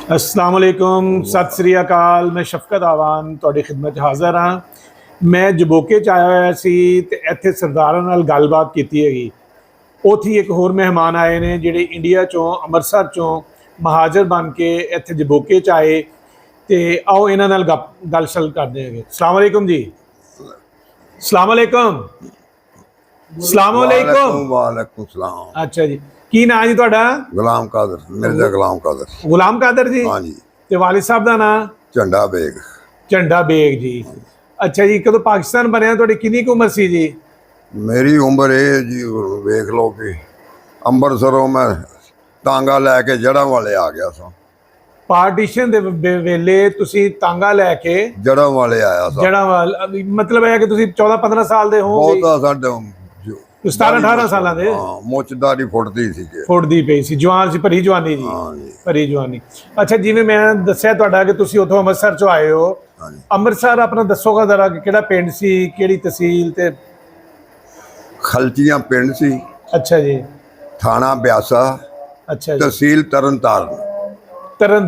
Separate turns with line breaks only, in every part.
अस्सलाम वालेकुम, सत श्री अकाल। मैं शफकत आवान तुहाडी खिदमत हाज़र हाँ। मैं जबोके च आया होया सी ते इत्थे सरदारां नाल गलबात कीती हैगी। उत्थे एक होर मेहमान आए ने जिहड़े इंडिया चों अमृतसर चों महाजर बन के इत्थे जबोके च आए। ते आओ इन्हां नाल गल शल करदे हैगे। अस्सलाम वालेकुम जी। अस्सलाम वालेकुम। अस्सलाम वालेकुम।
वालेकुम सलाम।
अच्छा जी, की नाम जी तुहाडा?
गुलाम कादर, मिर्जा गुलाम कादर।
गुलाम कादर जी।
हाँ जी।
ते वालिद साहब दा नाम?
झंडा बेग।
झंडा बेग जी। अच्छा जी, कदों पाकिस्तान बनया तुहाडी किन्नी कुछ उम्र सी जी?
मेरी उम्र ये जी वेख लो कि अंबरसरों मैं टांगा लैके जड़ा वाले आ गया सा।
पार्टीशन दे वेले तुसी तांगा लैके
जड़ा वाले आया सा।
जड़ा वाल मतलब है कि तुसी 14-15 साल दे होगे?
बहुता साडे
17-18 साल दे?
हाँ, मुचदारी फुटदी सी के।
फुटदी पई सी, जवान सी, भरी जवानी जी।
हाँ जी।
भरी जवानी। अच्छा, जिवें मैं दस्सिया तुहाडा कि तुसी उत्थों अमृतसर चों आए हो।
हाँ जी।
अमृतसर अपना दसोगा जरा कि केड़ा पिंड सी, केड़ी तहसील ते?
खलचियां पिंड सी।
अच्छा जी।
थाना ब्यासा,
अच्छा जी।
तहसील तरनताਰਨ।
तरन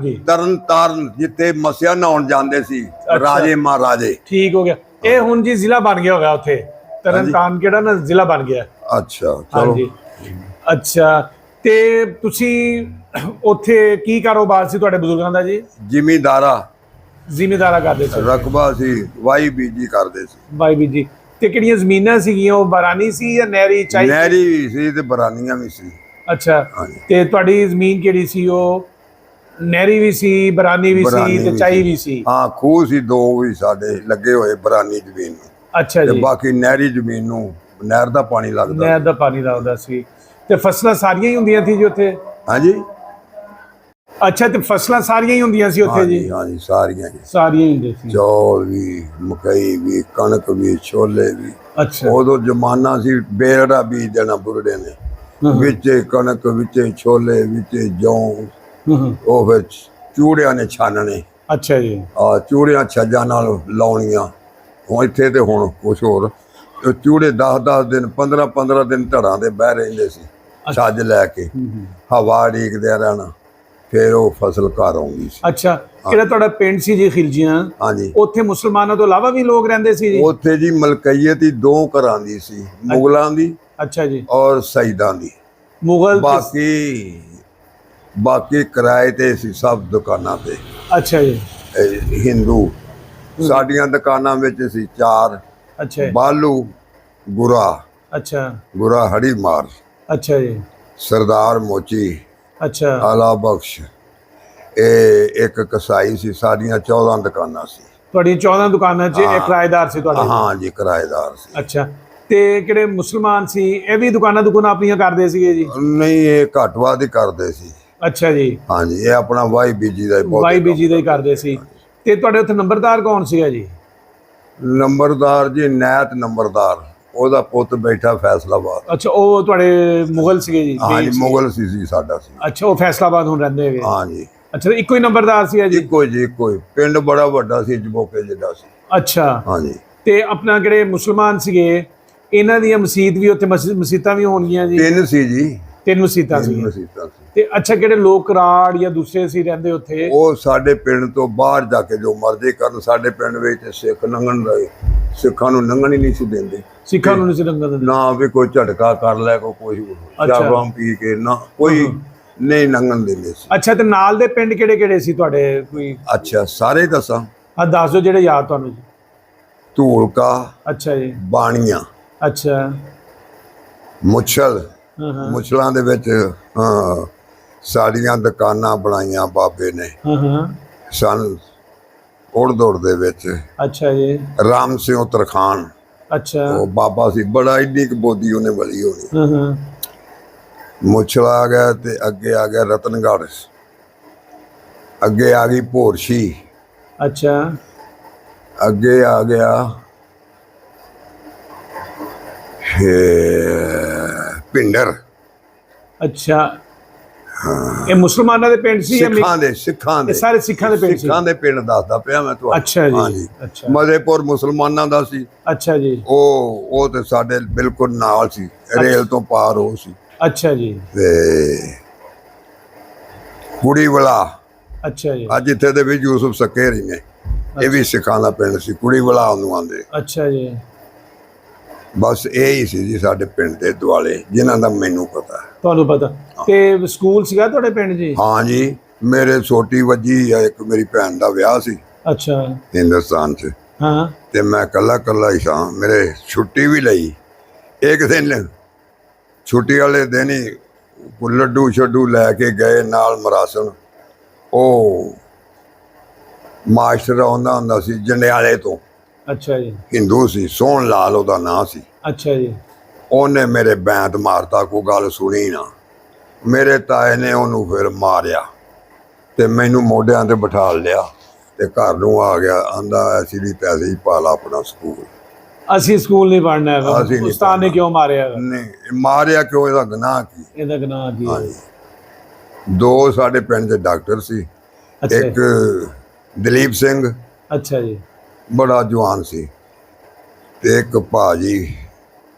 जी।
तरनताਰਨ जिथे मसिया नहाउण जांदे सी राजे महाराजे।
ठीक हो गया। ये हुण जी जिला बन गया होगा उत्थे तरनताਰਨ केड़ा ना जिला बन गया।
अच्छा
हाँ
चलो।
जी। अच्छा, ते तुसी उत्थे की कारोबार सी तुहाडे बुजुर्गां दा जी?
जिमीदारा
ਜ਼ਿਮੀਦਾਰਾ ਕਰਦੇ ਸੀ।
रकबा सी, वाई बीजी करते सी।
ਬਾਈ ਵੀ ਜੀ। ਤੇ ਕਿਹੜੀਆਂ ਜ਼ਮੀਨਾਂ ਸੀਗੀਆਂ, ਉਹ ਬਾਰਾਨੀ ਸੀ ਜਾਂ ਨਹਿਰੀ ਚਾਹੀ?
नहरी भी सी ते बरानियां भी सी।
ਅੱਛਾ।
हाँ जी।
ਤੇ ਤੁਹਾਡੀ ਜ਼ਮੀਨ ਕਿਹੜੀ ਸੀ? ਉਹ ਨਹਿਰੀ ਵੀ ਸੀ, ਬਰਾਨੀ ਵੀ ਸੀ
बरानी
ਤੇ
भी
ਚਾਹੀ
सी।
ਵੀ ਸੀ?
हाँ, खूह सी दो भी साडे लगे हुए बरानी जमीन नूं।
ਅੱਛਾ
ते
ਜੀ।
बाकी नहरी जमीन नूं नहर दा पानी लगदा।
ਨਹਿਰ ਦਾ ਪਾਣੀ ਲੱਗਦਾ ਸੀ। ਤੇ ਫਸਲਾਂ ਸਾਰੀਆਂ ਹੀ ਹੁੰਦੀਆਂ ਸੀ ਜੀ ਉੱਥੇ?
हाँ जी।
ਅੱਛਾ, ਤੇ ਫਸਲਾਂ ਸਾਰੀਆਂ ਹੀ ਹੁੰਦੀਆਂ ਸੀ
हाँ
ਉੱਥੇ
जी।
ਜੀ?
हाँ जी, सारियां जी।
ਸਾਰੀਆਂ ਹੀ ਹੁੰਦੀਆਂ ਸੀ।
चौल भी, मकई भी, कणक भी, छोले भी।
ਅੱਛਾ।
उदों जमाना सी बेड़ा बीज देना बुरड़े ने, विचे कणक, विचे छोले, विचे जौ। ਉਹ ਫਿਰ ਚੂੜਿਆਂ ਨੇ ਛਾਨਣੇ।
ਅੱਛਾ ਜੀ।
ਚੂੜਿਆਂ ਛੱਜਾਂ ਨਾਲ ਲਾਉਣੀਆਂ। ਹੁਣ ਇੱਥੇ ਤੇ ਹੁਣ ਕੁਛ ਹੋਰ ਚੂੜੇ 10-10 ਦਿਨ 15-15 ਦਿਨ ਧੜਾਂ ਦੇ ਬਹਿ ਰਹਿੰਦੇ ਸੀ ਛੱਜ ਲੈ ਕੇ, ਹਵਾ ਉਡੀਕਦਿਆਂ ਰਹਿਣਾ, ਫਿਰ ਉਹ ਫਸਲ ਘਰ ਆਉਂਦੀ ਸੀ।
ਅੱਛਾ, ਕਿਹੜਾ ਤੁਹਾਡਾ ਪਿੰਡ ਸੀ ਜੀ ਖਿਲਜੀਆਂ?
ਹਾਂਜੀ।
ਉੱਥੇ ਮੁਸਲਮਾਨਾਂ ਤੋਂ ਇਲਾਵਾ ਵੀ ਲੋਕ ਰਹਿੰਦੇ ਸੀ ਜੀ?
ਉੱਥੇ ਜੀ ਮਲਕਈਅਤ ਹੀ ਦੋ ਘਰਾਂ ਦੀ ਸੀ, ਮੁਗਲਾਂ ਦੀ
ਅੱਛਾ ਜੀ।
ਔਰ ਸਈਦਾਂ ਦੀ।
ਮੁਗਲ
ਬਾਕੀ ਕਿਰਾਏ ਤੇ ਸੀ ਸਭ ਦੁਕਾਨਾਂ ਤੇ।
ਅੱਛਾ ਜੀ।
ਹਿੰਦੂ। ਸਾਡੀਆਂ ਦੁਕਾਨਾਂ ਵਿੱਚ ਸੀ 4।
ਅੱਛਾ ਜੀ।
ਬਾਲੂ, ਗੁਰਾ,
ਅੱਛਾ।
ਗੁਰਾ ਹੜੀ ਮਾਰ,
ਅੱਛਾ ਜੀ।
ਸਰਦਾਰ ਮੋਚੀ,
ਅੱਛਾ।
ਆਲਾ ਬਖਸ਼, ਇਹ ਇੱਕ ਕਸਾਈ ਸੀ। ਸਾਡੀਆਂ 14 ਦੁਕਾਨਾਂ ਸੀ।
ਤੁਹਾਡੀਆਂ 14 ਦੁਕਾਨਾਂ 'ਚ ਇਹ ਕਿਰਾਏਦਾਰ ਸੀ ਤੁਹਾਡੇ?
ਹਾਂ ਜੀ, ਕਿਰਾਏਦਾਰ ਸੀ।
ਅੱਛਾ, ਤੇ ਕਿਹੜੇ ਮੁਸਲਮਾਨ ਸੀ ਇਹ ਵੀ ਦੁਕਾਨਾਂ ਆਪਣੀਆਂ ਕਰਦੇ ਸੀਗੇ ਜੀ?
ਨਹੀਂ, ਇਹ ਘੱਟ ਵੱਧ ਹੀ ਕਰਦੇ ਸੀ।
ਅੱਛਾ ਜੀ।
ਹਾਂ ਜੀ, ਇਹ ਆਪਣਾ ਵਾਈ ਬੀਜੀ ਦਾ
ਵਾਈ ਬੀਜੀ ਦਾ ਹੀ ਕਰਦੇ ਸੀ। ਤੇ ਤੁਹਾਡੇ ਉੱਥੇ ਨੰਬਰਦਾਰ ਕੌਣ ਸੀਗਾ ਜੀ?
ਨੰਬਰਦਾਰ ਜੀ ਨੈਤ ਨੰਬਰਦਾਰ, ਉਹਦਾ ਪੁੱਤ ਬੈਠਾ ਫੈਸਲਾਬਾਦ।
ਅੱਛਾ, ਉਹ ਤੁਹਾਡੇ ਮੁਗਲ ਸੀਗੇ ਜੀ?
ਹਾਂ ਜੀ, ਮੁਗਲ ਸੀ ਸਾਡਾ ਸੀ।
ਅੱਛਾ, ਉਹ ਫੈਸਲਾਬਾਦ ਹੁਣ ਰਹਿੰਦੇ ਹੈਗੇ?
ਹਾਂ ਜੀ।
ਅੱਛਾ, ਇੱਕੋ ਹੀ ਨੰਬਰਦਾਰ ਸੀ ਜੀ?
ਇੱਕੋ ਜੀ, ਇੱਕੋ ਹੀ। ਪਿੰਡ ਬੜਾ ਵੱਡਾ ਸੀ, ਜਬੋਕੇ ਜਿੱਡਾ ਸੀ।
ਅੱਛਾ।
ਹਾਂ ਜੀ।
ਤੇ ਆਪਣਾ ਕਿਹੜੇ ਮੁਸਲਮਾਨ ਸੀਗੇ ਇਹਨਾਂ ਦੀਆਂ ਮਸਜਿਦ ਵੀ ਉੱਥੇ ਮਸਜਿਦਾਂ ਵੀ ਹੋਣਗੀਆਂ ਜੀ?
3 ਸੀ ਜੀ।
3 ਮਸਜਿਦਾਂ ਸੀ।
ਮਸੀਤਾਂ ਸੀ।
ਤੇ ਅੱਛਾ, ਕਿਹੜੇ ਲੋਕ ਰਾੜ ਜਾਂ ਦੂਸਰੇ ਸੀ ਰਹਿੰਦੇ ਉੱਥੇ?
ਉਹ ਸਾਡੇ ਪਿੰਡ ਤੋਂ ਬਾਹਰ ਜਾ ਕੇ ਜੋ ਮਰਜ਼ੀ ਕਰਨ। ਸਾਡੇ ਪਿੰਡ ਵਿੱਚ ਸਿੱਖ ਲੰਘਣ ਰਹੇ, ਸਿੱਖਾਂ ਨੂੰ ਲੰਘਣ ਹੀ ਨਹੀਂ ਸੀ ਦਿੰਦੇ।
ਸਿੱਖਾਂ ਨੂੰ ਨਹੀਂ ਸੀ ਲੰਘਣ ਦਿੰਦੇ?
ਨਾ ਵੀ ਕੋਈ ਝਟਕਾ ਕਰ ਲੈ, ਕੋਈ ਸ਼ਰਾਬਾਂ ਪੀ ਕੇ, ਨਾ ਕੋਈ ਨਹੀਂ ਲੰਘਣ ਦਿੰਦੇ ਸੀ।
ਅੱਛਾ, ਤੇ ਨਾਲ ਦੇ ਪਿੰਡ ਕਿਹੜੇ ਕਿਹੜੇ ਸੀ ਤੁਹਾਡੇ ਕੋਈ?
ਅੱਛਾ, ਸਾਰੇ ਦੱਸਾਂ?
ਹਾਂ, ਦੱਸ ਦਿਓ ਜਿਹੜੇ ਯਾਦ ਤੁਹਾਨੂੰ ਜੀ।
ਧੂਲਕਾ।
ਅੱਛਾ ਜੀ।
ਬਾਣੀਆਂ।
ਅੱਛਾ।
ਮੁੱਛਲ।
ਹਾਂ।
ਮੁੱਛਲਾਂ ਦੇ ਵਿੱਚ ਸਾਡੀਆਂ ਦੁਕਾਨਾਂ ਬਣਾਈਆਂ ਬਾਬੇ ਨੇ
ਹਾਂ।
ਸਨ ਉੜ ਦੌੜ ਦੇ ਵਿੱਚ।
ਅੱਛਾ ਜੀ।
ਰਾਮ ਸਿੰਘ ਤਰਖਾਨ,
ਅੱਛਾ।
ਉਹ ਬਾਬਾ ਸੀ ਬੜਾ, ਇੰਨੀ ਕੁ ਬੋਦੀ ਉਹਨੇ ਬਲੀ ਹੋਣੀ।
ਹਾਂ।
ਮੁੱਛਲ ਆ ਗਿਆ ਤੇ ਅੱਗੇ ਆ ਗਿਆ ਰਤਨਗੜ੍ਹ, ਅੱਗੇ ਆ ਗਈ ਭੋਰਸ਼ੀ,
ਅੱਛਾ।
ਅੱਗੇ ਆ ਗਿਆ ਪਿੰਡਰ।
ਅੱਛਾ, ਇਹ ਮੁਸਲਮਾਨਾਂ ਦੇ ਪਿੰਡ ਸੀ ਜਾਂ
ਸਿੱਖਾਂ ਦੇ? ਸਿੱਖਾਂ ਦੇ।
ਇਹ ਸਾਰੇ ਸਿੱਖਾਂ ਦੇ ਪਿੰਡ ਸੀ?
ਸਿੱਖਾਂ ਦੇ ਪਿੰਡ ਦੱਸਦਾ ਪਿਆ ਮੈਂ ਤੁਹਾਨੂੰ।
ਅੱਛਾ ਜੀ।
ਹਾਂ ਜੀ।
ਅੱਛਾ।
ਮਜ਼ੇਪੁਰ ਮੁਸਲਮਾਨਾਂ ਦਾ ਸੀ।
ਅੱਛਾ ਜੀ।
ਉਹ ਤੇ ਸਾਡੇ ਬਿਲਕੁਲ ਨਾਲ ਸੀ, ਰੇਲ ਤੋਂ ਪਾਰ ਉਹ ਸੀ।
ਅੱਛਾ ਜੀ।
ਤੇ ਕੁੜੀ ਵਾਲਾ
ਅੱਛਾ ਜੀ।
ਅੱਜ ਇੱਥੇ ਦੇ ਵੀ ਯੂਸਫ ਸਕੇਰੀ ਨੇ, ਇਹ ਵੀ ਸਿੱਖਾਂ ਦਾ ਪਿੰਡ ਸੀ, ਕੁੜੀ ਵਾਲਾ ਉਹਨੂੰ ਆਂਦੇ।
ਅੱਛਾ ਜੀ।
ਬਸ ਇਹ ਹੀ ਸੀ ਜੀ ਸਾਡੇ ਪਿੰਡ ਦੇ ਦੁਆਲੇ ਜਿਨ੍ਹਾਂ ਦਾ ਮੈਨੂੰ ਪਤਾ ਹੈ।
ਤੁਹਾਨੂੰ ਪਤਾ ਤੇ ਸਕੂਲ ਸੀਗਾ ਤੁਹਾਡੇ ਪਿੰਡ ਜੀ?
ਹਾਂ ਜੀ, ਮੇਰੇ ਛੋਟੀ ਵੱਜੀ ਆ, ਇੱਕ ਮੇਰੀ ਭੈਣ ਦਾ ਵਿਆਹ ਸੀ
ਅੱਛਾ।
ਹਿੰਦੁਸਤਾਨ 'ਚ,
ਹਾਂ।
ਤੇ ਮੈਂ ਕੱਲਾ ਹੀ ਸਾਂ। ਮੇਰੇ ਛੁੱਟੀ ਵੀ ਲਈ ਇੱਕ ਦਿਨ, ਛੁੱਟੀ ਵਾਲੇ ਦਿਨ ਹੀ ਲੱਡੂ ਛੱਡੂ ਲੈ ਕੇ ਗਏ ਨਾਲ ਮਰਾਸਣ। ਉਹ ਮਾਸਟਰ ਆਉਂਦਾ ਹੁੰਦਾ ਸੀ ਜੰਡਿਆਲੇ ਤੋਂ,
ਅੱਛਾ ਜੀ।
ਹਿੰਦੂ ਸੀ, ਸੋਹਣ ਲਾਲ ਉਹਦਾ ਨਾਂ ਸੀ।
ਅੱਛਾ ਜੀ।
ਉਹਨੇ ਮੇਰੇ ਬੈਂਤ ਮਾਰਤਾ, ਕੋਈ ਗੱਲ ਸੁਣੀ ਨਾ। ਮੇਰੇ ਤਾਏ ਨੇ ਉਹਨੂੰ ਫਿਰ ਮਾਰਿਆ ਤੇ ਮੈਨੂੰ ਮੋਢਿਆਂ ਤੇ ਬਿਠਾ ਲਿਆ ਤੇ ਘਰ ਨੂੰ ਆ ਗਿਆ। ਆਂਦਾ ਅਸੀਂ ਵੀ ਪੈਸੇ ਹੀ ਪਾ ਲਾ ਆਪਣਾ ਸਕੂਲ,
ਅਸੀਂ ਸਕੂਲ ਨਹੀਂ ਪੜ੍ਹਨਾ ਹੈਗਾ।
ਅਸੀਂ ਨਹੀਂ
ਉਸਤਾਦ ਨੇ
ਪੜ੍ਹਨਾ।
ਕਿਉਂ ਮਾਰਿਆ ਹੈਗਾ?
ਨਹੀਂ ਮਾਰਿਆ ਕਿਉਂ, ਇਹਦਾ ਗੁਨਾਹ ਕੀ?
ਇਹਦਾ ਗੁਨਾਹ ਕੀ ਹੈ?
ਹਾਂਜੀ, ਦੋ ਸਾਡੇ ਪਿੰਡ ਦੇ ਡਾਕਟਰ ਸੀ,
ਅੱਛਾ
ਇੱਕ ਦਲੀਪ ਸਿੰਘ
ਅੱਛਾ ਜੀ।
ਬੜਾ ਜਵਾਨ ਸੀ, ਤੇ ਇੱਕ ਭਾਜੀ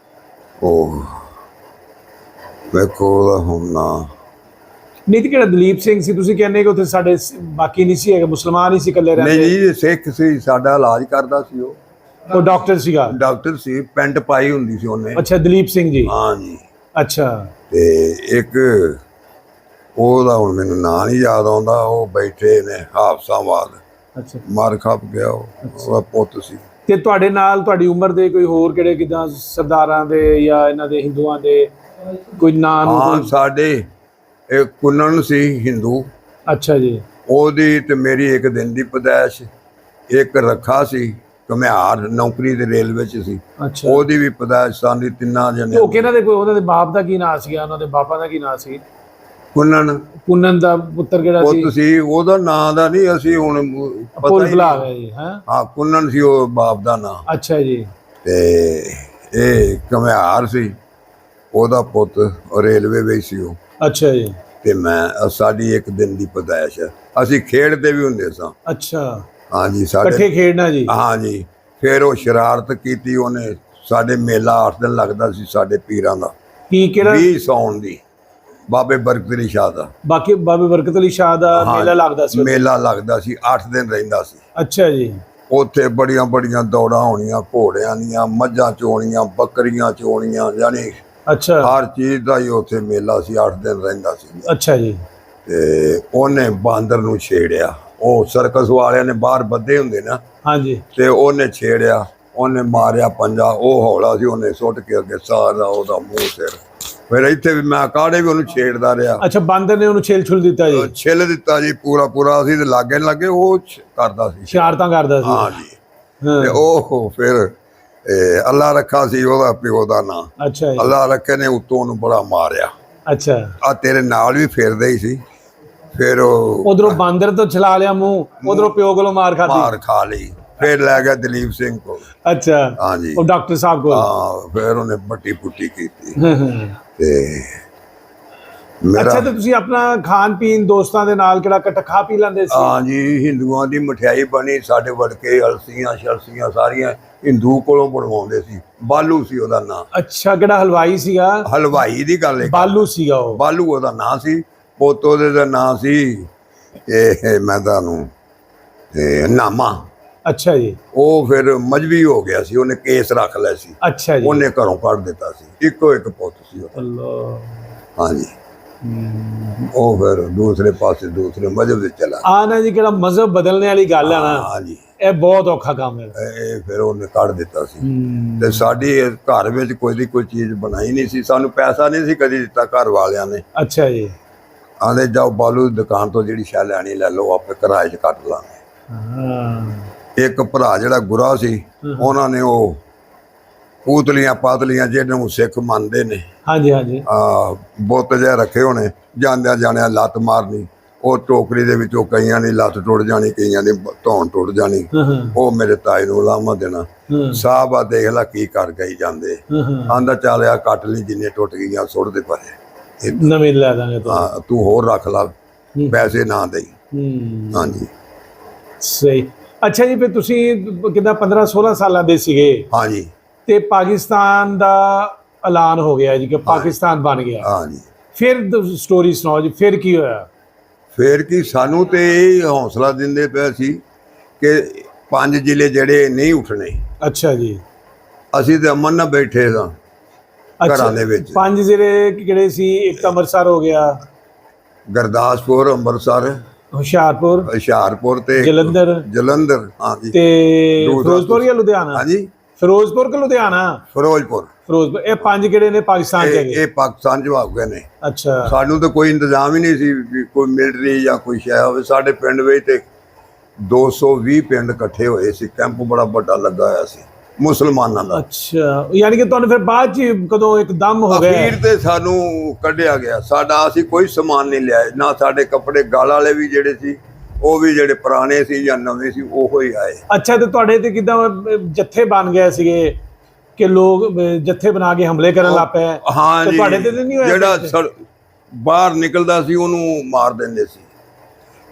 ਉਹ ਵੇਖੋ ਉਹਦਾ ਹੁਣ ਨਾਂ।
ਨਹੀਂ ਤੇ ਕਿਹੜਾ ਦਲੀਪ ਸਿੰਘ ਸੀ? ਤੁਸੀਂ ਕਹਿੰਦੇ ਕਿ ਉੱਥੇ ਸਾਡੇ ਬਾਕੀ ਨਹੀਂ ਸੀ ਹੈਗੇ, ਮੁਸਲਮਾਨ ਹੀ ਸੀ ਇਕੱਲੇ
ਨਹੀਂ
ਰਹਿੰਦੇ?
ਜੀ, ਸਿੱਖ ਸੀ, ਸਾਡਾ ਇਲਾਜ ਕਰਦਾ ਸੀ। ਉਹ
ਉਹ ਡਾਕਟਰ ਸੀਗਾ?
ਡਾਕਟਰ ਸੀ, ਪੈਂਟ ਪਾਈ ਹੁੰਦੀ ਸੀ ਉਹਨੇ।
ਅੱਛਾ, ਦਲੀਪ ਸਿੰਘ ਜੀ।
ਹਾਂ ਜੀ।
ਅੱਛਾ।
ਤੇ ਇੱਕ ਉਹਦਾ ਹੁਣ ਮੈਨੂੰ ਨਾਂ ਨਹੀਂ ਯਾਦ ਆਉਂਦਾ, ਉਹ ਬੈਠੇ ਨੇ ਹਾਫਸਾਬਾਦ,
ਅੱਛਾ।
ਮਰ ਖਪ ਗਿਆ। ਉਹਦਾ ਪੁੱਤ ਸੀ।
ਤੇ ਤੁਹਾਡੇ ਨਾਲ ਤੁਹਾਡੀ ਉਮਰ ਦੇ ਕੋਈ ਹੋਰ ਕਿਹੜੇ ਕਿਦਾਂ ਸਰਦਾਰਾਂ ਦੇ ਜਾਂ ਇਹਨਾਂ ਦੇ ਹਿੰਦੂਆਂ ਦੇ ਕੋਈ ਨਾਂ ਨੂੰ?
ਹਾਂ, ਸਾਡੇ ਇੱਕ ਕੁੰਨਣ ਸੀ ਹਿੰਦੂ,
ਅੱਛਾ ਜੀ।
ਉਹਦੀ ਤੇ ਮੇਰੀ ਇੱਕ ਦਿਨ ਦੀ ਪੈਦਾਇਸ਼। ਇੱਕ ਰੱਖਾ ਸੀ ਘੁਮਿਆਰ, ਨੌਕਰੀ ਦੇ ਰੇਲਵੇ 'ਚ ਸੀ,
ਅੱਛਾ।
ਉਹਦੀ ਵੀ ਪੈਦਾਇਸ਼ ਸਾਡੀ ਤਿੰਨਾਂ ਜਣੇ।
ਉਹ ਕਿਹਨਾਂ ਦੇ ਕੋਈ ਉਹਨਾਂ ਦੇ ਬਾਪ ਦਾ ਕੀ ਨਾਂ ਸੀਗਾ? ਉਹਨਾਂ ਦੇ ਬਾਪਾਂ ਦਾ ਕੀ ਨਾਂ ਸੀ?
ਕੁੰਨਣ
ਪੁੰਨਨ ਦਾ ਪੁੱਤਰ ਕਿਹੜਾ ਸੀ?
ਪੁੱਤ ਸੀ, ਉਹਦਾ ਨਾਂ ਦਾ ਨਹੀਂ ਅਸੀਂ ਹੁਣ ਪਤਾ
ਪੁੱਲ
ਹੀ
ਭੁਲਾ
ਨਹੀਂ।
ਗਏ ਜੀ। ਹਾਂ।
ਹਾਂ, ਕੁੰਨਣ ਸੀ ਉਹ ਬਾਪ ਦਾ ਨਾਂ।
ਅੱਛਾ ਜੀ।
ਤੇ ਇਹ ਘੁਮਿਆਰ ਸੀ, ਉਹਦਾ ਪੁੱਤ ਰੇਲਵੇ ਵਿੱਚ ਸੀ ਉਹ।
ਅੱਛਾ ਜੀ।
ਤੇ ਮੈਂ ਸਾਡੀ ਇੱਕ ਦਿਨ ਦੀ ਪੈਦਾਇਸ਼ ਹੈ। ਅਸੀਂ ਖੇਡਦੇ ਵੀ ਹੁੰਦੇ ਸਾਂ।
ਅੱਛਾ,
ਹਾਂਜੀ,
ਇਕੱਠੇ
ਸਾਡੇ
ਖੇਡਣਾ ਜੀ?
ਹਾਂਜੀ। ਫਿਰ ਉਹ ਸ਼ਰਾਰਤ ਕੀਤੀ ਉਹਨੇ। ਸਾਡੇ ਮੇਲਾ 8 ਦਿਨ ਲੱਗਦਾ ਸੀ ਸਾਡੇ ਪੀਰਾਂ ਦਾ,
ਕੀ ਕਿਹੜਾ?
20 ਸਾਉਣ ਦੀ, ਬਾਬੇ ਬਰਕਤ ਅਲੀ ਸ਼ਾਹ ਦਾ।
ਬਾਕੀ ਬਾਬੇ ਬਰਕਤ ਅਲੀ ਸ਼ਾਹ ਦਾ
ਹਾਂ,
ਮੇਲਾ ਲੱਗਦਾ ਸੀ?
ਮੇਲਾ ਲੱਗਦਾ ਸੀ, 8 ਦਿਨ ਰਹਿੰਦਾ ਸੀ।
ਅੱਛਾ ਜੀ।
ਉੱਥੇ ਬੜੀਆਂ ਬੜੀਆਂ ਦੌੜਾਂ ਹੋਣੀਆਂ, ਘੋੜਿਆਂ ਦੀਆਂ, ਮੱਝਾਂ ਚੋਣੀਆਂ, ਬੱਕਰੀਆਂ ਚੋਣੀਆਂ, ਯਾਨੀ
ਅੱਛਾ।
ਹਰ ਚੀਜ਼ ਦਾ ਹੀ ਉੱਥੇ ਮੇਲਾ ਸੀ, 8 ਦਿਨ ਰਹਿੰਦਾ ਸੀ।
ਅੱਛਾ ਜੀ।
ਤੇ ਉਹਨੇ ਬਾਂਦਰ ਨੂੰ ਛੇੜਿਆ। ਉਹ ਸਰਕਸ ਵਾਲਿਆਂ ਨੇ ਬਾਹਰ ਬੱਧੇ ਹੁੰਦੇ ਨਾ,
ਹਾਂਜੀ।
ਤੇ ਉਹਨੇ ਛੇੜਿਆ, ਉਹਨੇ ਮਾਰਿਆ ਪੰਜਾ। ਉਹ ਹੌਲਾ ਸੀ, ਉਹਨੇ ਸੁੱਟ ਕੇ ਅੱਗੇ ਸਾਰਾ ਉਹਦਾ ਮੂੰਹ ਸਿਰ। ਫਿਰ ਇੱਥੇ ਵੀ ਮੈਂ ਕਾੜੇ ਵੀ ਉਹਨੂੰ ਛੇੜਦਾ ਰਿਹਾ।
ਅੱਛਾ, ਬਾਂਦਰ ਨੇ ਉਹਨੂੰ ਛੇਲ ਛੁਲ ਦਿੱਤਾ ਜੀ?
ਛਿੱਲ ਦਿੱਤਾ ਜੀ ਪੂਰਾ। ਅਸੀਂ ਤੇ ਲਾਗੇ ਨੀ ਲੱਗੇ, ਉਹ ਕਰਦਾ ਸੀ,
ਸ਼ਰਾਰਤਾਂ ਕਰਦਾ ਸੀ?
ਹਾਂ ਜੀ।
ਹਾਂ।
ਤੇ ਉਹ ਫਿਰ ਅੱਲਾ ਰੱਖਾ ਸੀ ਉਹਦਾ ਪਿਓ ਦਾ ਨਾਂ।
ਅੱਛਾ ਜੀ।
ਅੱਲਾ ਰੱਖੇ ਨੇ ਉੱਤੋਂ ਉਹਨੂੰ ਬੜਾ ਮਾਰਿਆ।
ਅੱਛਾ।
ਆ ਤੇਰੇ ਨਾਲ ਵੀ ਫਿਰਦੇ ਹੀ ਸੀ। ਫਿਰ ਉਹ
ਉਧਰੋਂ ਬਾਂਦਰ ਤੋਂ ਛਲਾ ਲਿਆ ਮੂੰਹ, ਉਧਰੋਂ ਪਿਓ ਕੋਲੋਂ ਮਾਰ ਖਾਧੀ?
ਮਾਰ ਖਾ ਲਈ। ਫਿਰ ਲੈ ਗਿਆ ਦਲੀਪ ਸਿੰਘ ਕੋਲ।
ਅੱਛਾ।
ਹਾਂ ਜੀ।
ਉਹ ਡਾਕਟਰ ਸਾਹਿਬ ਕੋਲ?
ਹਾਂ, ਫਿਰ ਉਹਨੇ ਪੱਟੀ ਪੁੱਟੀ ਕੀਤੀ।
ਹਾਂ, ਹਾਂ।
ਤੇ
ਅੱਛਾ,
ਮੇਰਾ
ਤੇ ਤੁਸੀਂ ਆਪਣਾ ਖਾਣ ਪੀਣ ਦੋਸਤਾਂ ਦੇ ਨਾਲ ਕਿਹੜਾ ਇਕੱਠਾ ਖਾ ਪੀ ਲੈਂਦੇ ਸੀ?
ਹਾਂ ਜੀ, ਹਿੰਦੂਆਂ ਦੀ ਮਠਿਆਈ ਬਣੀ ਸਾਡੇ ਵੜਕੇ, ਅਲਸੀਆਂ ਸ਼ਲਸੀਆਂ ਸਾਰੀਆਂ ਹਿੰਦੂ ਕੋਲੋਂ ਬਣਵਾਉਂਦੇ ਸੀ। ਬਾਲੂ ਸੀ ਉਹਦਾ ਨਾਂ।
ਅੱਛਾ, ਕਿਹੜਾ ਹਲਵਾਈ ਸੀਗਾ?
ਹਲਵਾਈ ਦੀ ਗੱਲ ਹੈ।
ਬਾਲੂ ਸੀਗਾ ਉਹ?
ਬਾਲੂ ਉਹਦਾ ਨਾਂ ਸੀ। ਪੁੱਤ ਉਹਦੇ ਦਾ ਨਾਂ ਸੀ ਇਹ ਮੈਂ ਤੁਹਾਨੂੰ ਨਾਮਾ।
ਅੱਛਾ ਜੀ।
ਉਹ ਫਿਰ ਮਜਬੀ ਹੋ ਗਿਆ ਸੀ, ਉਹਨੇ ਕੇਸ ਰੱਖ ਲਿਆ ਸੀ।
ਅੱਛਾ ਜੀ।
ਉਹਨੇ ਘਰੋਂ ਕੱਢ ਦਿੱਤਾ ਸੀ। ਇੱਕੋ ਇੱਕ ਪੁੱਤ ਸੀ ਉਹਦਾ।
ਅੱਲਾ।
ਹਾਂਜੀ। ਉਹ ਫਿਰ ਦੂਸਰੇ ਪਾਸੇ ਦੂਸਰੇ ਮਜ਼ਹਬ ਦੇ ਚਲਾ।
ਆ ਨਾ ਜੀ, ਕਿਹੜਾ ਮਜ਼ਹਬ ਬਦਲਣੇ ਵਾਲੀ ਗੱਲ ਹੈ ਨਾ,
ਹਾਂਜੀ,
ਇਹ ਬਹੁਤ ਔਖਾ ਕੰਮ ਹੈ।
ਇਹ ਫਿਰ ਉਹਨੇ ਕੱਢ ਦਿੱਤਾ ਸੀ। ਤੇ ਸਾਡੀ ਘਰ ਵਿੱਚ ਕੋਈ ਚੀਜ਼ ਬਣਾਈ ਨਹੀਂ ਸੀ। ਸਾਨੂੰ ਪੈਸਾ ਨਹੀਂ ਸੀ ਕਦੀ ਦਿੱਤਾ ਘਰ ਵਾਲਿਆਂ ਨੇ।
ਅੱਛਾ ਜੀ।
ਆਂਦੇ ਜਾਓ ਬਾਲੂ ਦੀ ਦੁਕਾਨ ਤੋਂ ਜਿਹੜੀ ਸ਼ੈ ਲੈਣੀ ਲੈ ਲਓ, ਆਪੇ ਕਿਰਾਏ 'ਚ ਕੱਟ ਲਾਂਗੇ।
ਹਾਂ।
ਇੱਕ ਭਰਾ ਜਿਹੜਾ ਗੁਰਾ ਸੀ, ਉਹਨਾਂ ਨੇ ਉਹ ਪੂਤਲੀਆਂ ਪਾਤਲੀਆਂ ਜਿਹਨੂੰ ਸਿੱਖ ਮੰਨਦੇ ਨੇ,
ਹਾਂਜੀ ਹਾਂਜੀ।
ਬੁੱਤ ਜਿਹੇ ਰੱਖੇ ਹੋਣੇ, ਜਾਂਦਿਆਂ ਜਾਣਿਆਂ ਲੱਤ ਮਾਰਨੀ। ਉਹ ਟੋਕਰੀ ਦੇ ਵਿੱਚੋਂ ਕਈਆਂ ਦੀ ਲੱਤ ਟੁੱਟ ਜਾਣੀ, ਕਈਆਂ ਦੀ ਧੌਣ ਟੁੱਟ ਜਾਣੀ। ਉਹ ਮੇਰੇ ਤਾਏ ਨੂੰ ਲਾਮਾ ਦੇਣਾ, ਸਾਹਿਬ ਆ ਦੇਖ ਲੈ ਕੀ ਕਰ ਗਈ ਜਾਂਦੇ। ਆਂਦਾ ਚੱਲ ਆ ਕੱਟ ਲਈ, ਜਿੰਨੇ ਟੁੱਟ ਗਈਆਂ ਸੁੱਟ ਦੇ ਪਰੇ,
ਨਵੇਂ ਲੈ ਦਾਂਗੇ
ਤੂੰ ਹੋਰ ਰੱਖ ਲਾ, ਪੈਸੇ ਨਾ ਦੇਈ। ਹਾਂਜੀ,
ਸਹੀ। ਅੱਛਾ ਜੀ, ਫਿਰ ਤੁਸੀਂ ਕਿੱਦਾਂ 15-16 ਸਾਲਾਂ ਦੇ ਸੀਗੇ
ਹਾਂਜੀ,
ਤੇ ਪਾਕਿਸਤਾਨ ਦਾ ਐਲਾਨ ਹੋ ਗਿਆ ਜੀ ਕਿ ਪਾਕਿਸਤਾਨ ਬਣ ਗਿਆ?
ਹਾਂਜੀ।
ਫਿਰ ਸਟੋਰੀ ਸੁਣਾਓ ਜੀ, ਫਿਰ ਕੀ ਹੋਇਆ?
ਫਿਰ ਕੀ ਸਾਨੂੰ ਤੇ ਇਹ ਹੌਸਲਾ ਦਿੰਦੇ ਪਏ ਸੀ ਕਿ 5 ਜ਼ਿਲ੍ਹੇ ਜਿਹੜੇ ਨਹੀਂ ਉੱਠਣੇ।
ਅੱਛਾ ਜੀ।
ਅਸੀਂ ਤੇ ਅਮਨ ਨਾਲ ਬੈਠੇ ਸਾਂ ਘਰਾਂ ਦੇ ਵਿੱਚ।
5 ਜ਼ਿਲ੍ਹੇ ਕਿਹੜੇ ਸੀ? ਇੱਕ ਤਾਂ ਅੰਮ੍ਰਿਤਸਰ ਹੋ ਗਿਆ,
ਗੁਰਦਾਸਪੁਰ, ਅੰਮ੍ਰਿਤਸਰ, ਹੁਸ਼ਿਆਰਪੁਰ ਤੇ ਜਲੰਧਰ ਹਾਂਜੀ,
ਤੇ ਫਿਰੋਜ਼ਪੁਰ ਜਾਂ ਲੁਧਿਆਣਾ?
ਹਾਂਜੀ,
ਫਿਰੋਜ਼ਪੁਰ ਕਿ ਲੁਧਿਆਣਾ?
ਫਿਰੋਜ਼ਪੁਰ।
ਇਹ 5 ਕਿਹੜੇ ਨੇ ਪਾਕਿਸਤਾਨ ਚ ਹੈਗੇ?
ਇਹ ਪਾਕਿਸਤਾਨ ਚ ਹੋ ਗਏ ਨੇ।
ਅੱਛਾ।
ਸਾਨੂੰ ਤਾਂ ਕੋਈ ਇੰਤਜ਼ਾਮ ਹੀ ਨਹੀਂ ਸੀ ਵੀ ਕੋਈ ਮਿਲਟਰੀ ਜਾਂ ਕੋਈ ਸ਼ੈ ਹੋਵੇ। ਸਾਡੇ ਪਿੰਡ ਵਿੱਚ ਤੇ 220 ਪਿੰਡ ਇਕੱਠੇ ਹੋਏ ਸੀ। ਕੈਂਪ ਬੜਾ ਵੱਡਾ ਲੱਗਾ ਹੋਇਆ ਸੀ ਮੁਸਲਮਾਨਾਂ ਦਾ।
ਅੱਛਾ, ਯਾਨੀ ਕਿ ਤੁਹਾਨੂੰ ਫਿਰ ਬਾਅਦ ਚ ਕਦੋਂ ਇੱਕਦਮ ਹੋ ਗਿਆ?
ਅਖੀਰ ਤੇ ਸਾਨੂੰ ਕੱਢਿਆ ਗਿਆ। ਸਾਡਾ ਅਸੀਂ ਕੋਈ ਸਮਾਨ ਨਹੀਂ ਲਿਆ, ਨਾ ਸਾਡੇ ਕੱਪੜੇ। ਗਲ ਵਾਲੇ ਵੀ ਜਿਹੜੇ ਸੀ ਉਹ ਵੀ ਜਿਹੜੇ ਪੁਰਾਣੇ ਸੀ ਜਾਂ ਨਵੇਂ ਸੀ ਉਹੋ ਹੀ ਆਏ।
ਅੱਛਾ, ਤੇ ਤੁਹਾਡੇ ਤੇ ਕਿੱਦਾਂ ਜੱਥੇ ਬਣ ਗਏ ਸੀਗੇ ਕਿ ਲੋਕ ਜੱਥੇ ਬਣਾ ਕੇ ਹਮਲੇ ਕਰਨ ਲੱਗ ਪਏ?
ਹਾਂ ਜੀ,
ਤੁਹਾਡੇ ਤੇ ਨਹੀਂ ਹੋਇਆ?
ਜਿਹੜਾ ਬਾਹਰ ਨਿਕਲਦਾ ਸੀ ਉਹਨੂੰ ਮਾਰ ਦਿੰਦੇ ਸੀ।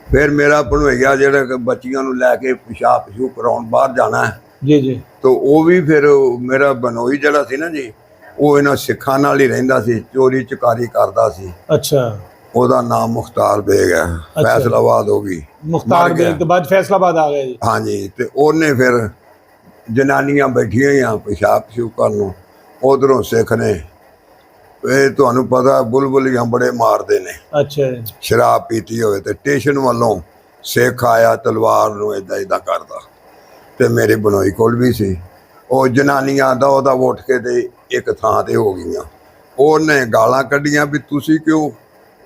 ਫਿਰ ਮੇਰਾ ਭਣੋਈਆ ਜਿਹੜਾ ਬੱਚੀਆਂ ਨੂੰ ਲੈ ਕੇ ਪਿਸ਼ਾਬ ਕਰਾਉਣ ਬਾਹਰ ਜਾਣਾ ਹੈ
ਜੀ,
ਤਾਂ ਉਹ ਵੀ ਫਿਰ ਮੇਰਾ ਬਨੋਈ ਜਿਹੜਾ ਸੀ ਨਾ ਜੀ, ਉਹ ਇਹਨਾਂ ਸਿੱਖਾਂ ਨਾਲ ਹੀ ਰਹਿੰਦਾ ਸੀ, ਚੋਰੀ ਚਕਾਰੀ ਕਰਦਾ ਸੀ।
ਅੱਛਾ।
ਉਹਦਾ ਨਾਮ ਮੁਖਤਾਰ ਬੇਗ ਹੈ, ਫੈਸਲਾਬਾਦ ਹੋ ਗਈ।
ਮੁਖਤਾਰ ਬੇਗ ਤੋਂ ਬਾਅਦ ਫੈਸਲਾਬਾਦ ਆ ਗਿਆ ਜੀ?
ਹਾਂਜੀ। ਤੇ ਉਹਨੇ ਫਿਰ ਜਨਾਨੀਆਂ ਬੈਠੀਆਂ ਆ ਪਿਸ਼ਾਬ ਕਰਨ ਨੂੰ, ਉਧਰੋਂ ਸਿੱਖ ਨੇ, ਇਹ ਤੁਹਾਨੂੰ ਪਤਾ ਬੁਲਬੁਲੀਆਂ ਬੜੇ ਮਾਰਦੇ ਨੇ।
ਅੱਛਾ।
ਸ਼ਰਾਬ ਪੀਤੀ ਹੋਵੇ ਤੇ ਸਟੇਸ਼ਨ ਵੱਲੋਂ ਸਿੱਖ ਆਇਆ ਤਲਵਾਰ ਨੂੰ ਇਦਾਂ ਕਰਦਾ, ਤੇ ਮੇਰੇ ਬਨੋਈ ਕੋਲ ਵੀ ਸੀ। ਉਹ ਜਨਾਨੀਆਂ ਦਾ ਉਹਦਾ ਉੱਠ ਕੇ ਤੇ ਇੱਕ ਥਾਂ ਤੇ ਹੋ ਗਈਆਂ। ਉਹਨੇ ਗਾਲਾਂ ਕੱਢੀਆਂ ਵੀ ਤੁਸੀਂ ਕਿਉਂ